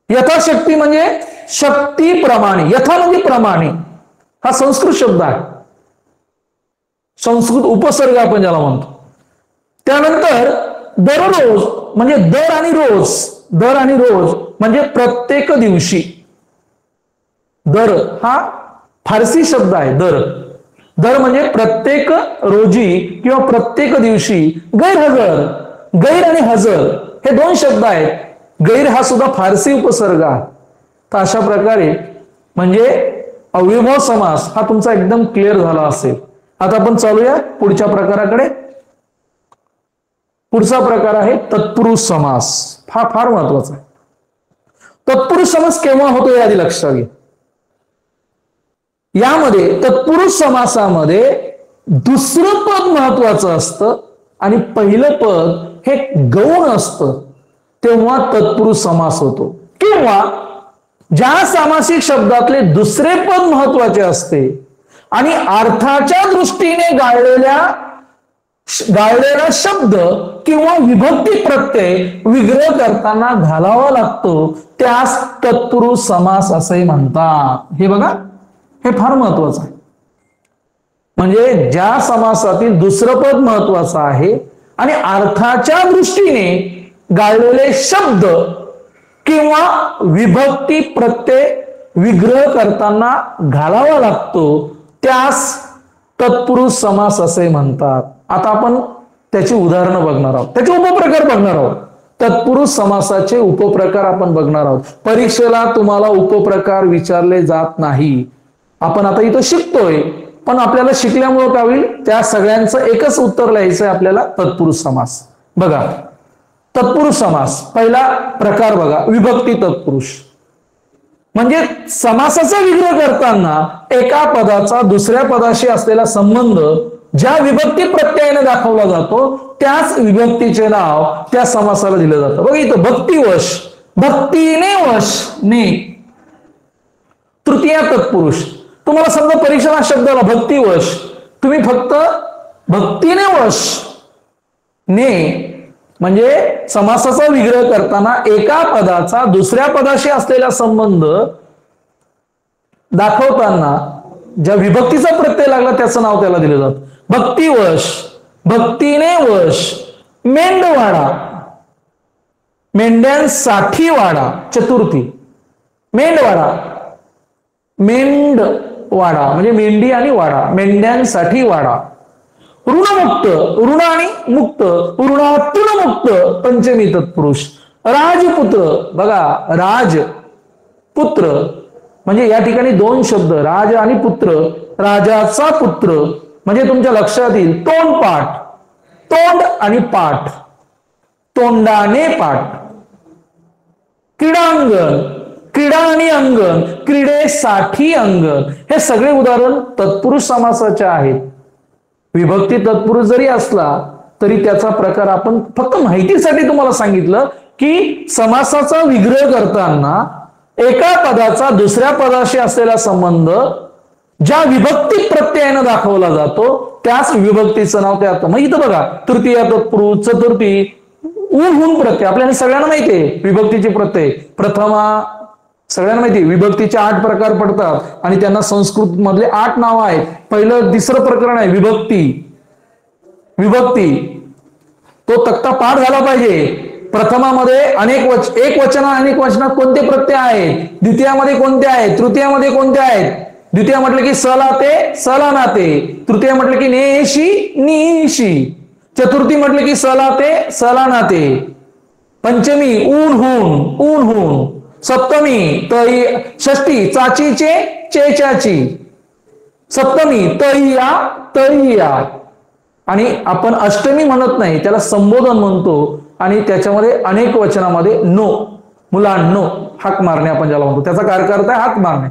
यथाशक्ती म्हणजे शक्तीप्रमाणे, यथा म्हणजे प्रमाणे, हा संस्कृत शब्द आहे, संस्कृत उपसर्ग आपण ज्याला म्हणतो. त्यानंतर दररोज म्हणजे दर आणि रोज, दर आणि रोज म्हणजे प्रत्येक दिवशी. दर हा फारसी शब्द आहे. दर, दर म्हणजे प्रत्येक रोजी किंवा प्रत्येक दिवशी. गैरहजर, गैर आणि हजर हे 2 शब्द आहेत. गैर हा सुद्धा फारसी उपसर्ग आहे. तर अशा प्रकारे म्हणजे अव्ययभाव समास हा तुमचा एकदम क्लिअर झाला असेल. आता आपण चालूया पुढच्या प्रकाराकडे. पुढचा प्रकार आहे तत्पुरुष समास. हा फार महत्वाचा आहे. तत्पुरुष समास केव्हा होतो हे आधी लक्षात घ्या. यामध्ये तत्पुरुष समासामध्ये दुसरं पद महत्वाचं असतं आणि पहिलं पद हे गौण असतं, तेव्हा तत्पुरुष समास होतो. किंवा ज्या सामासिक शब्दातले दुसरे पद महत्वाचे असते आणि अर्थाच्या दृष्टीने गाळलेला शब्द किंवा विभक्ती प्रत्यय विग्रह करताना घालावा लागतो, त्यास तत्पुरुष समास असे म्हणतात. हे बघा, हे फार महत्वाचं आहे. म्हणजे ज्या समासातील दुसरं पद महत्वाचं आहे आणि अर्थाच्या दृष्टीने गाळलेले शब्द किंवा विभक्ती प्रत्यय विग्रह करताना घालावा लागतो, त्यास तत्पुरुष समास असे म्हणतात. आता आपण त्याची उदाहरणं बघणार आहोत, त्याचे उपप्रकार बघणार आहोत. तत्पुरुष समासाचे उपप्रकार आपण बघणार आहोत. परीक्षेला तुम्हाला उपप्रकार विचारले जात नाही. आपण आता इथं शिकतोय, पण आपल्याला शिकल्यामुळं काय होईल, त्या सगळ्यांचं एकच उत्तर लिहायचंय आपल्याला, तत्पुरुष समास. बघा, तत्पुरुष समास पहिला प्रकार बघा, विभक्ती तत्पुरुष. म्हणजे समासाचा विग्रह करताना एका पदाचा दुसऱ्या पदाशी असलेला संबंध ज्या विभक्ती प्रत्ययाने दाखवला जातो त्याच विभक्तीचे नाव त्या समासाला दिलं जातं. बघा इथं भक्तिवश, भक्तीने वश ने. तृतीय तत्पुरुष. तुम्हाला समजा परीक्षेला शब्दाला भक्तिवश, तुम्ही फक्त भक्तीने वश ने म्हणजे समासाचा विग्रह करताना एका पदाचा दुसऱ्या पदाशी असलेला संबंध दाखवताना ज्या विभक्तीचा प्रत्यय लागला त्याचं नाव त्याला दिलं जातं. भक्तिवश, भक्तीने वश, मेंढवाडा, मेंढ्यांसाठी वाडा. चतुर्थी मेंढवाडा, मेंढवाडा म्हणजे मेंढी आणि वाडा, मेंढ्यांसाठी वाडा. ऋणमुक्त, ऋण आणि मुक्त, ऋणातून मुक्त. पंचमी तत्पुरुष. राजपुत्र. बघा, राजपुत्र म्हणजे या ठिकाणी 2 शब्द, राज आणि पुत्र. राजाचा पुत्र म्हणजे तुमच्या लक्षात येईल तोंडपाठ, तोंड आणि पाठ, तोंडाने पाठ. क्रीडांगण, क्रीडा आणि अंगण, क्रीडेसाठी अंगण. हे सगळे उदाहरण तत्पुरुष समासाचे आहेत. विभक्ती तत्पुरुष जरी असला तरी त्याचा प्रकार आपण फक्त माहितीसाठी तुम्हाला सांगितलं की समासाचा विग्रह करताना एका पदाचा दुसऱ्या पदाशी असलेला संबंध ज्या विभक्ती प्रत्ययाने दाखवला जातो त्याच विभक्तीचं नाव त्यात. मग इथं बघा, तृतीय तत्पुरुष, चतुर्थी, ऊन प्रत्यय. आपल्याला सगळ्यांना माहितीये विभक्तीचे प्रत्यय. प्रथमा सगळ्यांना माहिती, विभक्तीचे 8 प्रकार पडतात आणि त्यांना संस्कृत मधले 8 नाव आहेत. पहिलं तिसरं प्रकरण आहे विभक्ती. विभक्ती, तो तक्ता पाठ झाला पाहिजे. प्रथमामध्ये एक वचन अनेक वचनात कोणते प्रत्यय आहेत, द्वितीयामध्ये कोणते आहेत, तृतीयामध्ये कोणते आहेत. द्वितीय म्हटलं की सलाते सलानाते, तृतीय म्हटलं की नेशी निशी, चतुर्थी म्हटलं की सलाते सलानाते, पंचमी ऊन हून, सप्तमी तई, षष्टी चाचीचे चेचाची, सप्तमी तहिया, आणि आपण अष्टमी म्हणत नाही, त्याला संबोधन म्हणतो. आणि त्याच्यामध्ये अनेक वचनामध्ये नो, मुलांनो, हाक मारणे आपण ज्याला म्हणतो, त्याचा कारकर्ता आहे हाक मारणे.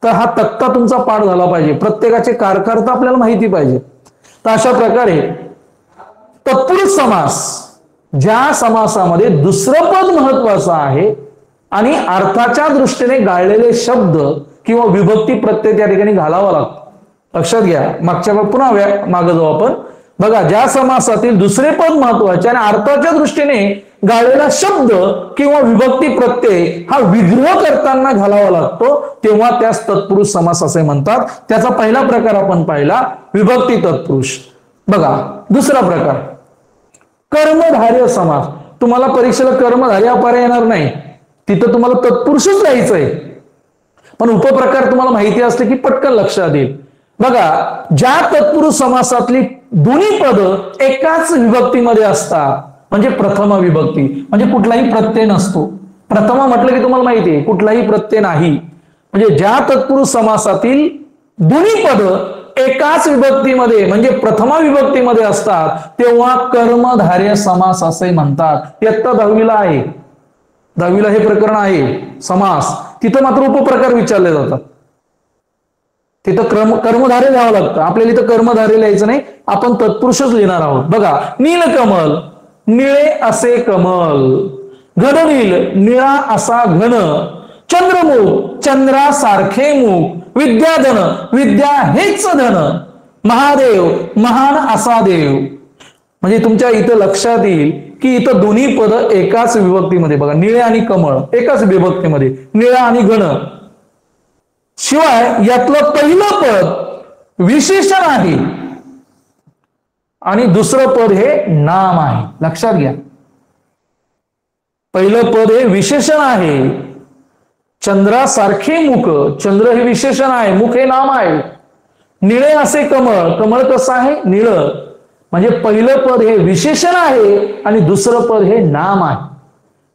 तर हा तक्ता तुमचा पाठ झाला पाहिजे, प्रत्येकाचे कारकर्ता आपल्याला माहिती पाहिजे. तर अशा प्रकारे तत्पुरुष समास, ज्या समासामध्ये दुसरं पद महत्वाचं आहे आणि अर्थाच्या दृष्टीने गाळलेले शब्द किंवा विभक्ती प्रत्यय त्या ठिकाणी घालावा लागतो. लक्षात घ्या, मागच्या पुन्हा मागे जाऊ आपण. बघा, ज्या समासातील दुसरे पद महत्वाचे आणि अर्थाच्या दृष्टीने गाळलेला शब्द किंवा विभक्ती प्रत्यय हा विग्रह करताना घालावा लागतो, तेव्हा त्यास तत्पुरुष समास असे म्हणतात. त्याचा पहिला प्रकार आपण पाहिला, विभक्ती तत्पुरुष. बघा, दुसरा प्रकार कर्मधारय समास. तुम्हाला परीक्षेला कर्मधारय पर्याय येणार नाही, तिथं तुम्हाला तत्पुरुषच लिहायचंय, पण उपप्रकार तुम्हाला माहिती असते की पटकन लक्षात येईल. बघा, ज्या तत्पुरुष समासातली दोन्ही पद एकाच विभक्तीमध्ये असतात, म्हणजे प्रथमा विभक्ती, म्हणजे कुठलाही प्रत्यय नसतो. प्रथमा म्हटलं की तुम्हाला माहिती आहे कुठलाही प्रत्यय नाही. म्हणजे ज्या तत्पुरुष समासातील दोन्ही पद एकाच विभक्तीमध्ये म्हणजे प्रथमा विभक्तीमध्ये असतात, तेव्हा कर्मधारय समास असे म्हणतात. इयत्ता 10वीला आहे, 10वीला हे प्रकरण आहे समास. तिथं मात्र उपप्रकार विचारले जातात, तिथं कर्मधारय लिहावं लागतं. आपल्याला इथं कर्मधारय लिहायचं नाही, आपण तत्पुरुषच लिहिणार आहोत. बघा, नीलकमल, निळे असे कमल, घननील, निळा असा घन, चंद्रमुख, चंद्रासारखे मुख, विद्याधन, विद्या हेच धन, महादेव, महान असा देव. म्हणजे तुमच्या इथं लक्षात येईल की इथं दोन्ही पद एकाच विभक्तीमध्ये. बघा, निळे आणि कमळ एकाच विभक्तीमध्ये, निळा आणि घन. शिवाय यातलं पहिलं पद विशेषण आहे आणि दुसरं पद हे नाम आहे. लक्षात घ्या, पहिलं पद हे विशेषण आहे. चंद्रासारखे मुख, चंद्र हे विशेषण आहे, मुख हे नाम आहे. निळे असे कमळ, कमळ कसं आहे, निळ. म्हणजे पहिलं पद हे विशेषण आहे आणि दुसरं पद हे नाम आहे.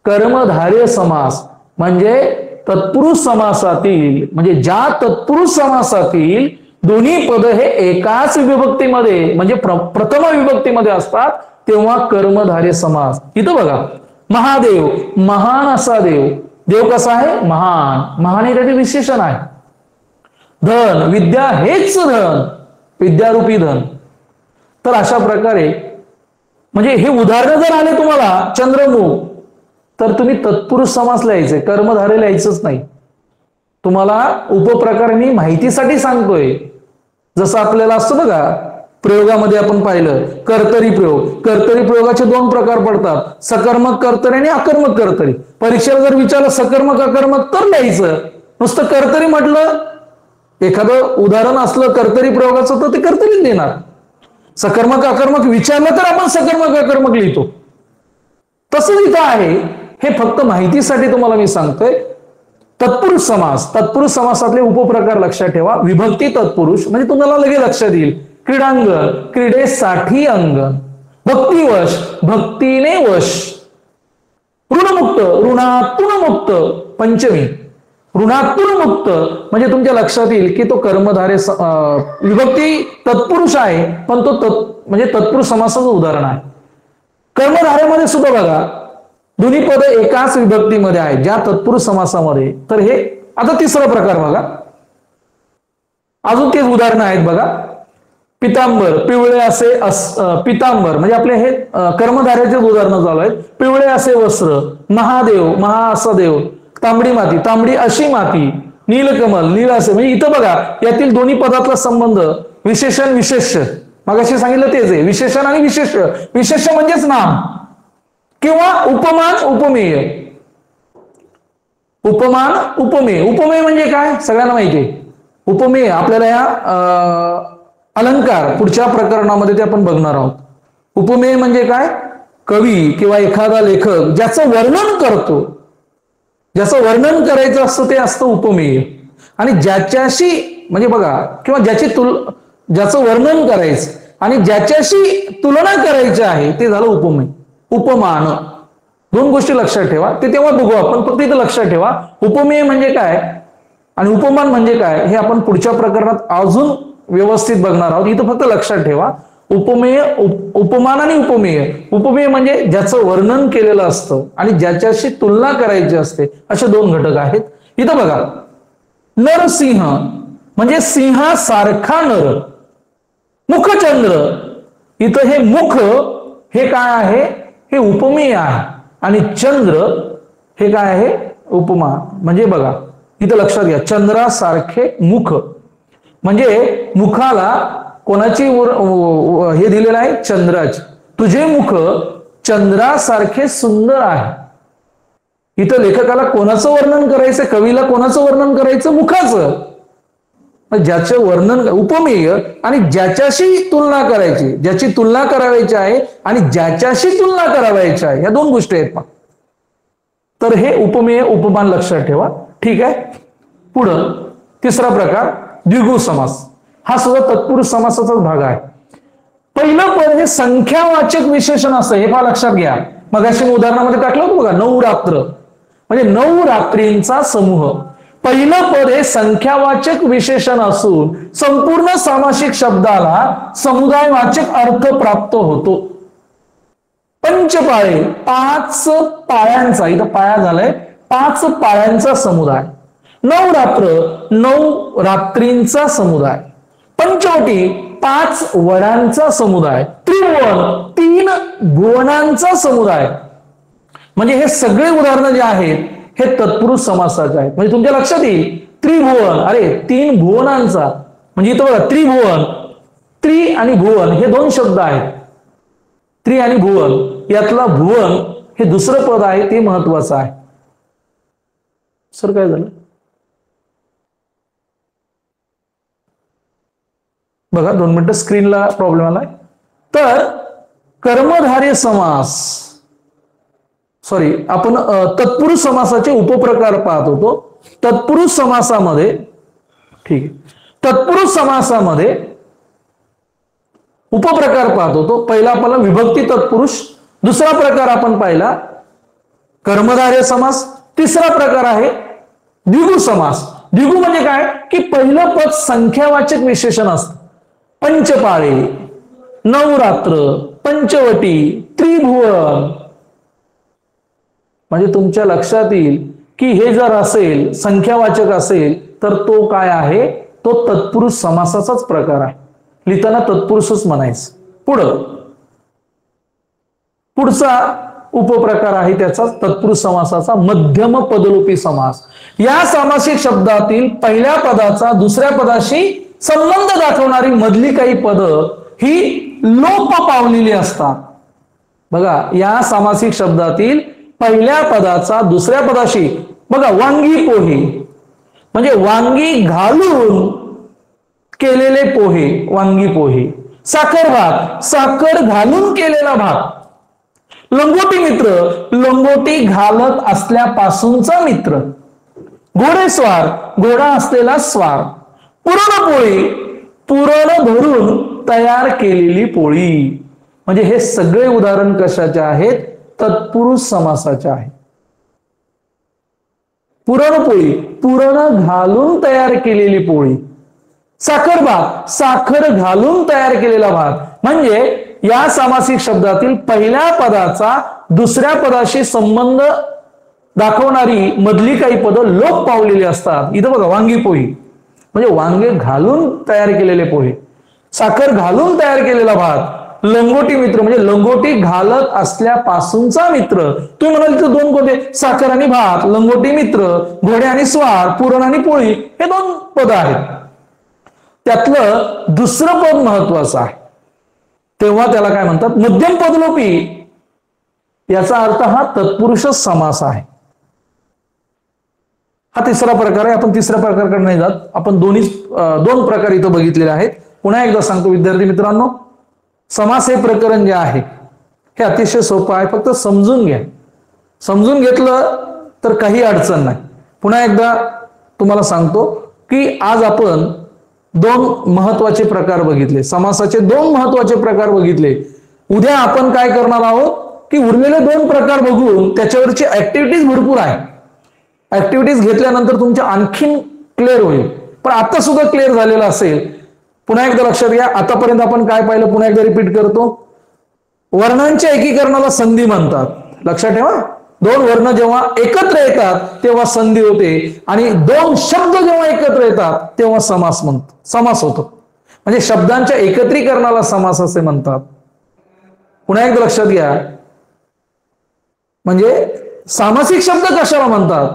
कर्मधारय समास म्हणजे तत्पुरुष समासातील, म्हणजे ज्या तत्पुरुष समासातील दोन्ही पद हे एकाच विभक्तीमध्ये म्हणजे प्रथम विभक्तीमध्ये असतात, तेव्हा कर्मधारय समास. इथं बघा, महादेव, महान असा देव, देव कसा आहे, महान, महान हे त्याचे विशेषण आहे. धन, विद्या हेच धन, विद्यारूपी धन. तर अशा प्रकारे म्हणजे हे उदाहरण जर आले तुम्हाला चंद्रमुख, तर तुम्ही तत्पुरुष समास लिहायचे, कर्मधारय लिहायचंच नाही. तुम्हाला उपप्रकार मी माहितीसाठी सांगतोय. जसं आपल्याला असतं बघा, प्रयोगामध्ये आपण पाहिलं कर्तरी प्रयोग. कर्तरी प्रयोगाचे 2 प्रकार पडतात, सकर्मक कर्तरी आणि अकर्मक कर्तरी. परीक्षेला जर विचारलं सकर्मक अकर्मक तर लिहायचं. नुसतं कर्तरी म्हटलं, एखादं उदाहरण असलं कर्तरी प्रयोगाचं तर ते कर्तरीच लिहिणार. सकर्मक अकर्मक विचारलं तर आपण सकर्मक अकर्मक लिहितो. तसं इथं आहे, हे फक्त माहितीसाठी तुम्हाला मी सांगतोय. तत्पुरुष समास, तत्पुरुष समासातले उपप्रकार लक्षात ठेवा. विभक्ती तत्पुरुष म्हणजे तुम्हाला लगेच लक्षात येईल. क्रीडांगण, क्रीडेसाठी अंगण. भक्तिवश, भक्तीने वश. ऋणमुक्त, ऋणातून मुक्त. पंचमी, ऋणातून मुक्त म्हणजे तुमच्या लक्षात येईल की तो कर्मधारय विभक्ती तत्पुरुष आहे, पण तो म्हणजे तत्पुरुष समासाचं उदाहरण आहे. कर्मधारयामध्ये सुद्धा बघा, दोन्ही पद एकाच विभक्तीमध्ये आहेत ज्या तत्पुरुष समासामध्ये. तर हे आता तिसरा प्रकार बघा, अजून तेच उदाहरण आहेत बघा. पितांबर, पिवळे असे पितांबर म्हणजे आपले हे कर्मधारयाचे उदाहरण चालू आहेत. पिवळे असे वस्त्र. महादेव, महा असा देव. तांबडी माती, तांबडी अशी माती. नीलकमल, नील असे. म्हणजे इथं बघा, यातील दोन्ही पदातला संबंध विशेषण विशेष्य, मगाशी सांगितलं तेच आहे, विशेषण आणि विशेष्य. विशेष्य म्हणजेच नाम किंवा उपमान उपमेय. उपमान उपमेय. उपमेय म्हणजे काय सगळ्यांना माहिती आहे. उपमेय आपल्याला या अलंकार पुढच्या प्रकरणामध्ये ते आपण बघणार आहोत. उपमेय म्हणजे काय? कवी किंवा एखादा लेखक ज्याचं वर्णन करतो, ज्याचं वर्णन करायचं असतं ते असतं उपमेय. आणि ज्याच्याशी म्हणजे बघा, किंवा ज्याचं वर्णन करायचं आणि ज्याच्याशी तुलना करायची आहे ते झालं उपमेय. उपमान. दोन गोष्टी लक्षात ठेवा, ते तेव्हा बघू आपण, फक्त इथं लक्षात ठेवा उपमेय म्हणजे काय आणि उपमान म्हणजे काय हे आपण पुढच्या प्रकरणात अजून व्यवस्थित बघणार आहोत. इथं फक्त लक्षात ठेवा उपमेय, उपमान आणि उपमेय. उपमेय म्हणजे ज्याचं वर्णन केलेलं असतं आणि ज्याच्याशी तुलना करायची असते, असे दोन घटक आहेत. इथं बघा, नरसिंह म्हणजे सिंहासारखा नर, मुखचंद्र. इथं हे मुख हे काय आहे? हे उपमेय आहे आणि चंद्र हे काय आहे? उपमा. म्हणजे बघा इथं लक्षात घ्या, चंद्रासारखे मुख म्हणजे मुखाला कोणाची हे दिलेलं आहे? चंद्राचे. तुझे मुख चंद्रासारखे सुंदर आहे. इथं लेखकाला कोणाचं वर्णन करायचं? कवीला कोणाचं वर्णन करायचं? मुखाचं. ज्याचे वर्णन उपमेय आणि ज्याच्याशी तुलना करायची, ज्याची तुलना करावायची आहे आणि ज्याच्याशी तुलना करावायची आहे, या दोन गोष्टी आहेत. तर हे उपमेय उपमान लक्षात ठेवा. ठीक आहे. पुढं तिसरा प्रकार द्विगु समास. हा सुद्धा तत्पुरुष समासाचाच भाग आहे. पहिलं पद हे संख्यावाचक विशेषण असतं, हे पहा लक्षात घ्या. मग अशी उदाहरणामध्ये टाकलं होतं बघा, नवरात्र म्हणजे 9 रात्रींचा समूह. पहिलं पद हे संख्यावाचक विशेषण असून संपूर्ण सामासिक शब्दाला समुदायवाचक अर्थ प्राप्त होतो. पंचपाळे 5 पाळ्यांचा, इथं पाया झालाय, 5 पाळ्यांचा समुदाय. नवरात्र 9 रात्रींचा समुदाय. पंचवटी 5 वडांचा समुदाय. त्रिभुवन 3 भुवनांचा समुदाय. म्हणजे हे सगळे उदाहरणं जे आहेत हे तत्पुरुष समासाचे आहेत. म्हणजे तुमच्या लक्षात येईल त्रिभुवन, अरे 3 भुवनांचा, म्हणजे इथं बघा त्रिभुवन, त्रि आणि भुवन हे 2 शब्द आहेत. त्रि आणि भुवन यातला भुवन हे दुसरं पद आहे, ते महत्वाचं आहे. सर काय झालं बघा, 2 मिनिटं स्क्रीनला प्रॉब्लेम आलाय. तर कर्मधारय समास, सॉरी, आपण तत्पुरुष समासाचे उपप्रकार पाहत होतो. तत्पुरुष समासामध्ये, ठीक आहे, तत्पुरुष समासामध्ये उपप्रकार पाहत होतो. पहिला आपला विभक्ती तत्पुरुष, दुसरा प्रकार आपण पाहिला कर्मधारय समास, तिसरा प्रकार आहे द्विगु समास. द्विगु म्हणजे काय की पहिलं पद संख्यावाचक विशेषण असतं. पंचपाळे, नवरात्र, पंचवटी, त्रिभुवन. म्हणजे तुमच्या लक्षात येईल की हे जर असेल संख्यावाचक असेल तर तो काय आहे? तो तत्पुरुष समासाचाच प्रकार आहे. लिहिताना तत्पुरुषच म्हणायचं. पुढचा उपप्रकार आहे त्याचा तत्पुरुष समासाचा मध्यम पदलोपी समास. या सामासिक शब्दातील पहिल्या पदाचा दुसऱ्या पदाशी संबंध दाखवणारी मधली काही पद ही लोप पावलेली असतात. बघा, या सामासिक शब्दातील पहिल्या पदाचा दुसऱ्या पदाशी, बघा, वांगी पोहे म्हणजे वांगी घालून केलेले पोहे, वांगी पोहे. साखर भात, साखर घालून केलेला भात. लंगोटी मित्र, लंगोटी घालत असल्यापासूनचा मित्र. घोडेस्वार, घोडा असलेला स्वार. पुरणपोळी, पुरण धरून तयार केलेली पोळी. म्हणजे हे सगळे उदाहरण कशाचे आहेत? तत्पुरुष समासाचे आहे. पुरणपोळी, पुरण घालून तयार केलेली पोळी. साखर भात, साखर घालून तयार केलेला भात. म्हणजे या सामासिक शब्दातील पहिल्या पदाचा दुसऱ्या पदाशी संबंध दाखवणारी मधली काही पदं लोप पावलेली असतात. इथं बघा, वांगी पोळी म्हणजे वांगे घालून तयार केलेले पोहे. साखर घालून तयार केलेला भात. लंगोटी मित्र म्हणजे लंगोटी घालत असल्यापासूनचा मित्र. तुम्ही म्हणाल तर 2 कोणते? साखर आणि भात, लंगोटी मित्र, घोडे आणि स्वार, पुरण आणि पोळी, हे 2 पद आहेत. त्यातलं दुसरं पद महत्वाचं आहे, तेव्हा त्याला काय म्हणतात? मध्यम पदलोपी. याचा अर्थ हा तत्पुरुष समास आहे. हा तिसरा प्रकार आहे. आपण तिसऱ्या प्रकाराकडे नाही जात, आपण 2 प्रकार इथं बघितलेले आहेत. पुन्हा एकदा सांगतो विद्यार्थी मित्रांनो, समास हे प्रकरण जे आहे हे अतिशय सोपं आहे, फक्त समजून घ्या. समजून घेतलं तर काही अडचण नाही. पुन्हा एकदा तुम्हाला सांगतो की आज आपण दोन महत्वाचे प्रकार बघितले, समासाचे दोन महत्वाचे प्रकार बघितले. उद्या आपण काय करणार आहोत की उरलेले दोन प्रकार बघून त्याच्यावरची ऍक्टिव्हिटीज भरपूर आहे. ऍक्टिव्हिटीज घेतल्यानंतर तुमच्या आणखीन क्लिअर होईल. पण आता सुद्धा क्लिअर झालेलं असेल. पुन्हा एकदा लक्षात घ्या, आतापर्यंत आपण काय पाहिलं पुन्हा एकदा रिपीट करतो. वर्णांच्या एकीकरणाला संधी म्हणतात. लक्षात ठेवा, दोन वर्ण जेव्हा एकत्र येतात तेव्हा संधी होते आणि दोन शब्द जेव्हा एकत्र येतात तेव्हा समास होतो. म्हणजे शब्दांच्या एकत्रीकरणाला समास असे म्हणतात. पुन्हा एकदा लक्षात घ्या, म्हणजे सामासिक शब्द कशाला म्हणतात?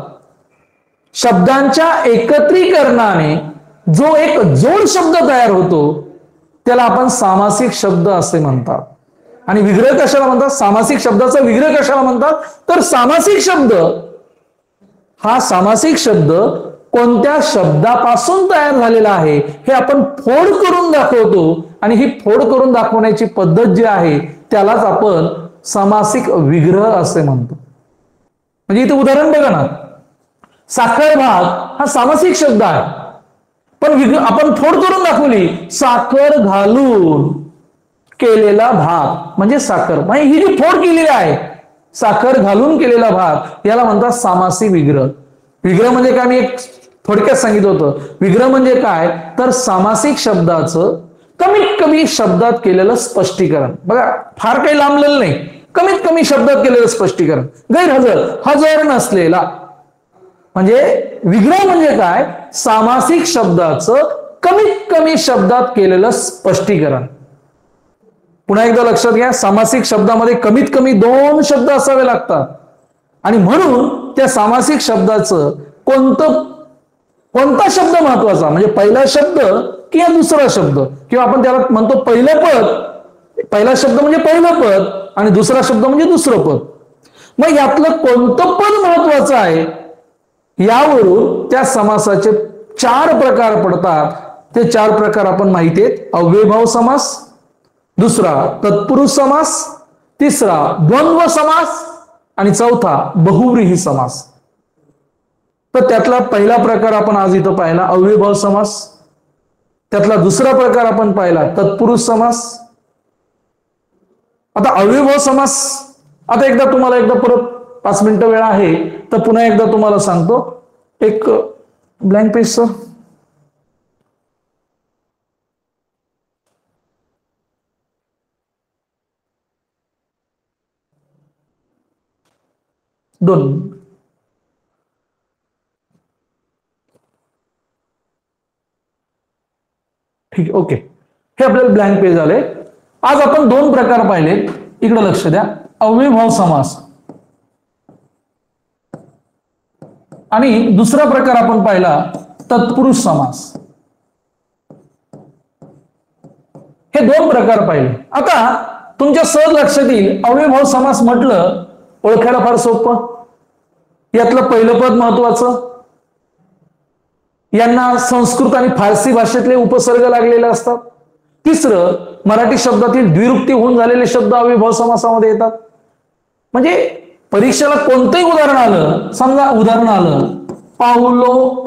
शब्दांच्या एकत्रीकरणाने जो एक जोड शब्द तयार होतो त्याला आपण सामासिक शब्द असे म्हणतात. आणि विग्रह कशाला म्हणतात? सामासिक शब्दाचा विग्रह कशाला म्हणतात? तर सामासिक शब्द कोणत्या शब्दापासून तयार झालेला आहे हे आपण फोड करून दाखवतो. आणि ही फोड करून दाखवण्याची पद्धत जी आहे त्यालाच आपण सामासिक विग्रह असे म्हणतो. म्हणजे इथे उदाहरण बघा ना, साखर भात हा सामासिक शब्द आहे, पण आपण फोड करून दाखवली, साखर घालून केलेला भात म्हणजे साखर. म्हणजे ही जी फोड केलेली आहे साखर घालून केलेला भात याला म्हणतात सामासिक विग्रह. विग्रह म्हणजे काय, मी एक थोडक्यात सांगितलं होतं. विग्रह म्हणजे काय, तर सामासिक शब्दाचं कमीत कमी शब्दात केलेलं स्पष्टीकरण. बघा, फार काही लांबलेलं नाही, कमीत कमी शब्दात केलेलं स्पष्टीकरण. गैरहजर, हजर नसलेला. म्हणजे विग्रह म्हणजे काय, सामासिक शब्दाचं कमीत कमी शब्दात केलेलं स्पष्टीकरण. पुन्हा एकदा लक्षात घ्या, सामासिक शब्दामध्ये कमीत कमी दोन शब्द असावे लागतात. आणि म्हणून त्या सामासिक शब्दाचं कोणता शब्द महत्वाचा, म्हणजे पहिला शब्द किंवा दुसरा शब्द, किंवा आपण त्याला म्हणतो पहिलं पद. पहिला शब्द म्हणजे पहिलं पद आणि दुसरा शब्द म्हणजे दुसरं पद. मग यातलं कोणतं पद महत्वाचं आहे यावरून त्या समासाचे चार प्रकार पडतात. ते चार प्रकार आपण माहिती आहेत. अव्ययभाव समास, दुसरा तत्पुरुष समास, तिसरा द्वंद्व समास आणि चौथा बहुव्रीही समास. तर त्यातला पहिला प्रकार आपण आज इथं पाहिला अव्ययभाव समास. त्यातला दुसरा प्रकार आपण पाहिला तत्पुरुष समास. आता अव्ययभाव समास, आता एकदा तुम्हाला परत 5 मिनिटं वेळ आहे तर पुन्हा एकदा तुम्हाला सांगतो. एक ब्लँक पेज सर. दोन. ठीक, ओके. हे आपल्याला ब्लँक पेज आले. आज आपण दोन प्रकार पाहिले, इकडे लक्ष द्या. अव्ययभाव समास आणि दुसरा प्रकार आपण पाहिला तत्पुरुष समास. हे दोन प्रकार पाहिले. आता तुमच्या सहज लक्षात येईल, अव्ययभाव समास म्हटलं ओळखायला फार सोपं. यातलं पहिलं पद महत्वाचं. यांना संस्कृत आणि फारसी भाषेतले उपसर्ग लागलेले असतात. तिसरं, मराठी शब्दातील द्विरुक्ती होऊन झालेले शब्द अव्ययभाव समासामध्ये येतात. म्हणजे परीक्षेला कोणतंही उदाहरण आलं, समजा उदाहरण आलं पावलो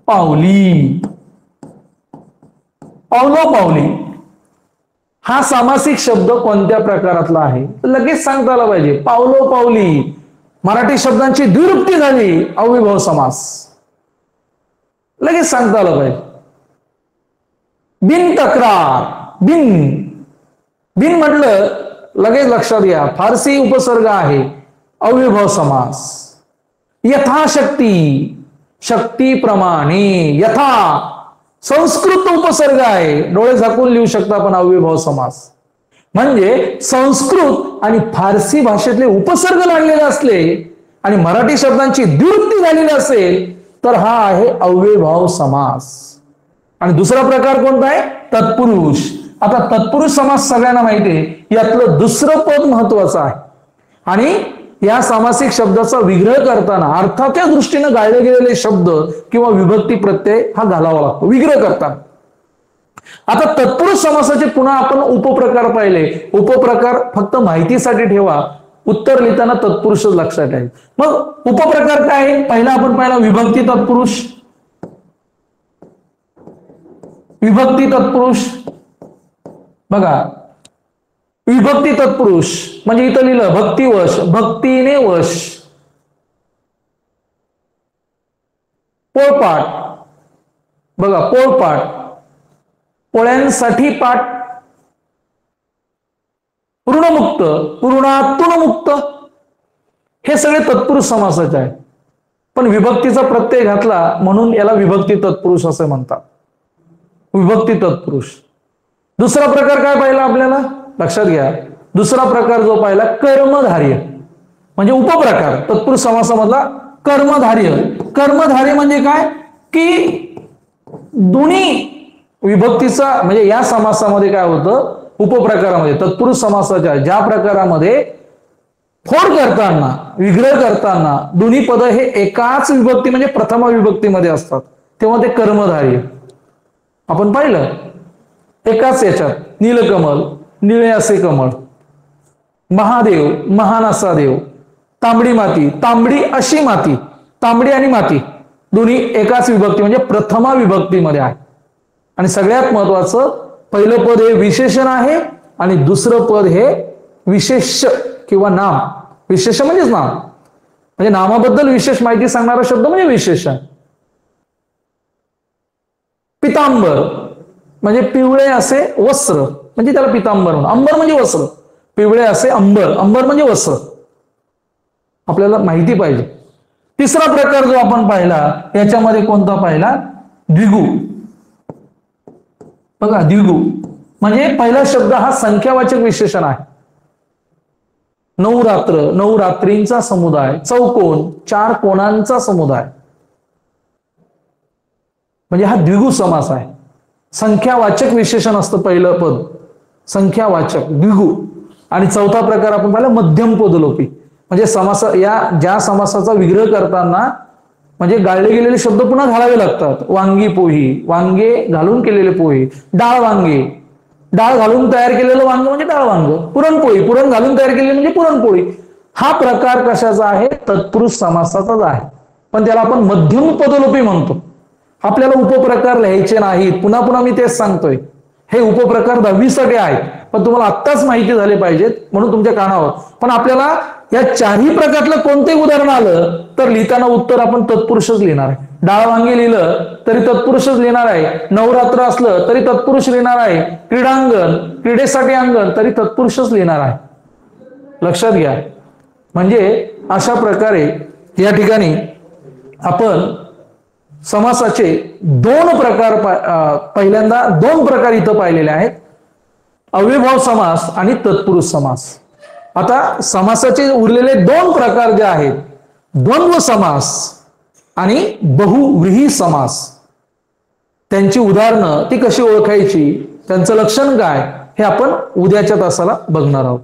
पावली, पावलो पावली, हा सामासिक शब्द कोणत्या प्रकारातला आहे लगेच सांगता आलं पाहिजे. पावलो पावली, मराठी शब्दांची द्विरुक्ती झाली, अव्ययभाव समास, लगेच सांगता आलं पाहिजे. बिन तक्रार, बिन म्हटलं लगेच लक्षात घ्या फारसी उपसर्ग आहे, अव्ययभाव समास. यथाशक्ती, शक्तीप्रमाणे, यथा संस्कृत उपसर्ग आहे, डोळे झाकून लिहू शकता आपण अव्ययभाव समास. म्हणजे संस्कृत आणि फारसी भाषेतले उपसर्ग लागलेले असले आणि मराठी शब्दांची द्विरुक्ती झालेली असेल तर हा आहे अव्ययभाव समास. आणि दुसरा प्रकार कोणता आहे? तत्पुरुष. आता तत्पुरुष समास सगळ्यांना माहिती आहे, यातलं दुसरं पद महत्वाचं आहे. आणि या सामासिक शब्दाचा विग्रह करताना अर्थाच्या दृष्टीने गाळले गेलेले शब्द किंवा विभक्ती प्रत्यय हा घालावा लागतो विग्रह करताना. आता तत्पुरुष समासाचे पुन्हा आपण उपप्रकार पाहिले. उपप्रकार फक्त माहितीसाठी ठेवा, उत्तर लिहिताना तत्पुरुषच लक्षात ठेवा. मग उपप्रकार काय आहे? पहिला आपण पाहिला विभक्ती तत्पुरुष. विभक्ती तत्पुरुष बघा, विभक्ती तत्पुरुष म्हणजे इथं लिहिलं भक्तिवश, भक्तीने वश. पोळपाट बघा, पोळपाट, पोळ्यांसाठी पाठ. ऋणमुक्त, ऋणातून मुक्त. हे सगळे तत्पुरुष समासाचे आहे. पण विभक्तीचा प्रत्यय घातला म्हणून याला विभक्ती तत्पुरुष असे म्हणतात. विभक्ती तत्पुरुष. दुसरा प्रकार काय पाहिला आपल्याला? लक्षात घ्या, दुसरा प्रकार जो पाहिला कर्मधार्य म्हणजे उपप्रकार तत्पुरुष समासामधला कर्मधार्य. कर्मधार्य म्हणजे काय की दोन्ही विभक्तीचा म्हणजे या समासामध्ये काय होतं, उपप्रकारामध्ये तत्पुरुष समासाच्या ज्या प्रकारामध्ये फोड करताना, विग्रह करताना दोन्ही पद हे एकाच विभक्ती म्हणजे प्रथम विभक्तीमध्ये असतात, तेव्हा ते कर्मधार्य. आपण पाहिलं एकाच याच्यात नीलकमल, निळे असे कमळ, महादेव, महान असा देव, तांबडी माती, तांबडी अशी माती. तांबडी आणि माती दोन्ही एकाच विभक्ती म्हणजे प्रथमा विभक्तीमध्ये आहे. आणि सगळ्यात महत्वाचं पहिलं पद हे विशेषण आहे आणि दुसरं पद हे विशेष किंवा नाम. विशेष म्हणजेच नाम, म्हणजे नामाबद्दल विशेष माहिती सांगणारा शब्द म्हणजे विशेषण. पितांबर म्हणजे पिवळे असे वस्त्र म्हणजे त्याला पितांबर म्हणून. अंबर म्हणजे वस्त्र, पिवळे असे अंबर, अंबर म्हणजे वस्त्र. आपल्याला माहिती पाहिजे. तिसरा प्रकार जो आपण पाहिला याच्यामध्ये कोणता पाहिला? द्विगु. बघा द्विगु म्हणजे पहिला शब्द हा संख्यावाचक विशेषण आहे. नवरात्र, नवरात्रींचा समुदाय. चौकोन, चार कोणांचा समुदाय. म्हणजे हा द्विगु समास आहे. संख्यावाचक विशेषण असतं पहिलं पद, संख्यावाचक द्विगु. आणि चौथा प्रकार आपण पाहिला मध्यम पदलोपी म्हणजे समास, या ज्या समासाचा विग्रह करताना म्हणजे गाळले गेलेले शब्द पुन्हा घालावे लागतात. वांगी पोही, वांगे घालून केलेले पोहे. डाळ वांगे, डाळ घालून तयार केलेलं वांग म्हणजे डाळ वांग. पुरणपोळी, पुरण घालून तयार केलेली म्हणजे पुरणपोळी. हा प्रकार कशाचा आहे? तत्पुरुष समासाचाच आहे, पण त्याला आपण मध्यम पदलोपी म्हणतो. आपल्याला उपप्रकार लिहायचे नाहीत, पुन्हा पुन्हा मी तेच सांगतोय. हे उपप्रकार 10वी साठी आहेत, पण तुम्हाला आत्ताच माहिती झाले पाहिजेत म्हणून तुमच्या कानावर. पण आपल्याला या चारही प्रकारातलं कोणतेही उदाहरण आलं तर लिहिताना उत्तर आपण तत्पुरुषच लिहिणार आहे. डाळ वांगे लिहिलं तरी तत्पुरुषच लिहिणार आहे. नवरात्र असलं तरी तत्पुरुष लिहिणार आहे. क्रीडांगण, क्रीडेसाठी अंगण तरी तत्पुरुषच लिहिणार आहे. लक्षात घ्या. म्हणजे अशा प्रकारे या ठिकाणी आपण समासाचे दोन प्रकार पहिल्यांदा दोन प्रकार इथं पाहिलेले आहेत, अव्ययभाव समास आणि तत्पुरुष समास. आता समासाचे उरलेले दोन प्रकार जे आहेत, द्वंद्व समास आणि बहुव्रीही समास, त्यांची उदाहरणं ती कशी ओळखायची, त्यांचं लक्षण काय, हे आपण उद्याच्या तासाला बघणार आहोत.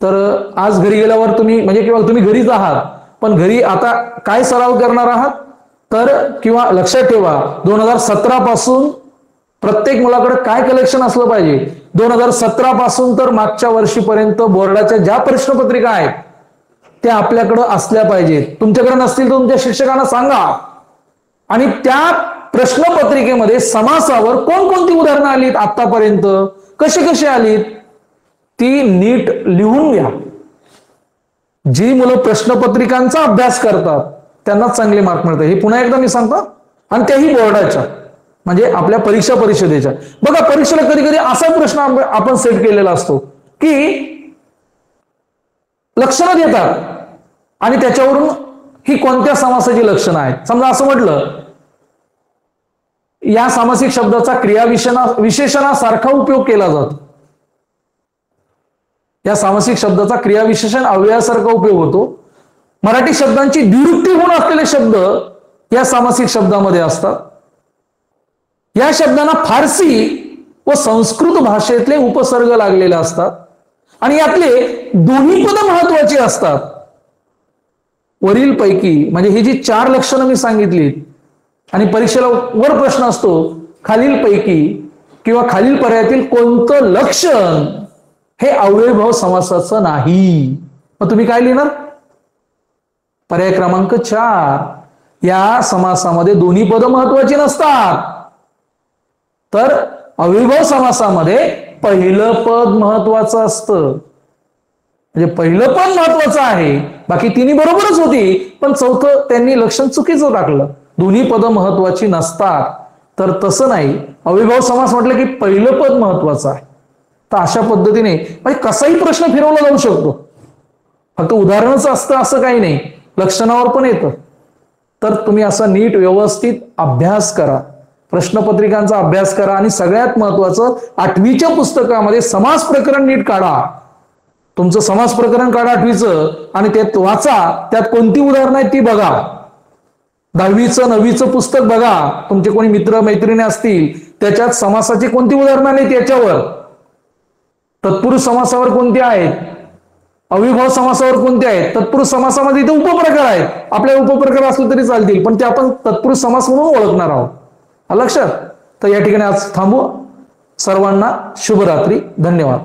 तर आज घरी गेल्यावर तुम्ही म्हणजे किंवा तुम्ही घरीच आहात, पण घरी आता काय सराव करणार आहात तर किंवा लक्षात ठेवा 2017 पासून प्रत्येक मुलाकडे काय कलेक्शन असलं पाहिजे. 2017 पासून तर मागच्या वर्षीपर्यंत बोर्डाच्या ज्या प्रश्नपत्रिका आहेत त्या आपल्याकडे असल्या पाहिजेत. तुमच्याकडे नसतील तर तुमच्या शिक्षकांना सांगा. आणि त्या प्रश्नपत्रिकेमध्ये समासावर कोणकोणती उदाहरणं आलीत आतापर्यंत, कशी कशी आलीत ती नीट लिहून घ्या. जी मुलं प्रश्नपत्रिकांचा अभ्यास करतात त्यांना चांगले मार्क मिळतात. हे पुन्हा एकदा मी सांगतो, आणि त्याही बोर्डाच्या म्हणजे आपल्या परीक्षा परिषदेच्या. बघा परीक्षेला कधी कधी असा प्रश्न आपण सेट केलेला असतो की लक्षणं देतात आणि त्याच्यावरून ही कोणत्या समासाची लक्षणं आहेत. समजा असं म्हटलं या सामासिक शब्दाचा क्रियाविशेषणासारखा उपयोग केला जातो. या सामासिक शब्दाचा क्रियाविशेषण अव्ययासारखा उपयोग होतो. मराठी शब्दांची द्विरुक्ती गुण असलेले शब्द या सामासिक शब्दामध्ये असतात. या शब्दांना फारसी व संस्कृत भाषेतले उपसर्ग लागलेले असतात आणि यातले दोन्ही पद महत्वाची असतात. वरीलपैकी म्हणजे ही जी 4 लक्षणं मी सांगितली आणि परीक्षेला वर प्रश्न असतो खालीलपैकी किंवा खालील पर्यायातील कोणतं लक्षण हे अव्ययीभाव समासाचं नाही? मग तुम्ही काय लिहिणार? पर्याय क्रमांक 4. या समासामध्ये दोन्ही पद महत्वाची नसतात. तर अव्ययीभाव समासामध्ये पहिलं पद महत्वाचं असतं. म्हणजे पहिलं पद महत्वाचं आहे, बाकी तिन्ही बरोबरच होती, पण चौथं त्यांनी लक्षण चुकीचं टाकलं. दोन्ही पद महत्वाची नसतात. तर तसं नाही, अव्ययीभाव समास म्हटलं की पहिलं पद महत्वाचं आहे. तर अशा पद्धतीने म्हणजे कसाही प्रश्न फिरवला जाऊ शकतो. फक्त उदाहरणच असतं असं काही नाही, लक्षणावर पण येतं. तर तुम्ही असा नीट व्यवस्थित अभ्यास करा, प्रश्नपत्रिकांचा अभ्यास करा आणि सगळ्यात महत्वाचं 8वीच्या पुस्तकामध्ये समास प्रकरण नीट काढा. तुमचं समास प्रकरण काढा 8वीचं आणि त्यात वाचा, त्यात कोणती उदाहरणं आहेत ती बघा. 10वीचं 9वीचं पुस्तक बघा, तुमचे कोणी मित्र मैत्रिणी असतील त्याच्यात समासाची कोणती उदाहरणं आहेत त्याच्यावर, तत्पुरुष समासावर कोणती आहेत, अव्ययीभाव समासावर कोणते आहेत. तत्पुरुष समासामध्ये इथे उपप्रकार आहेत, आपल्या उपप्रकार असले तरी चालतील, पण ते आपण तत्पुरुष समास म्हणून ओळखणार आहोत. लक्षात. तर या ठिकाणी आज थांबू. सर्वांना शुभरात्री. धन्यवाद.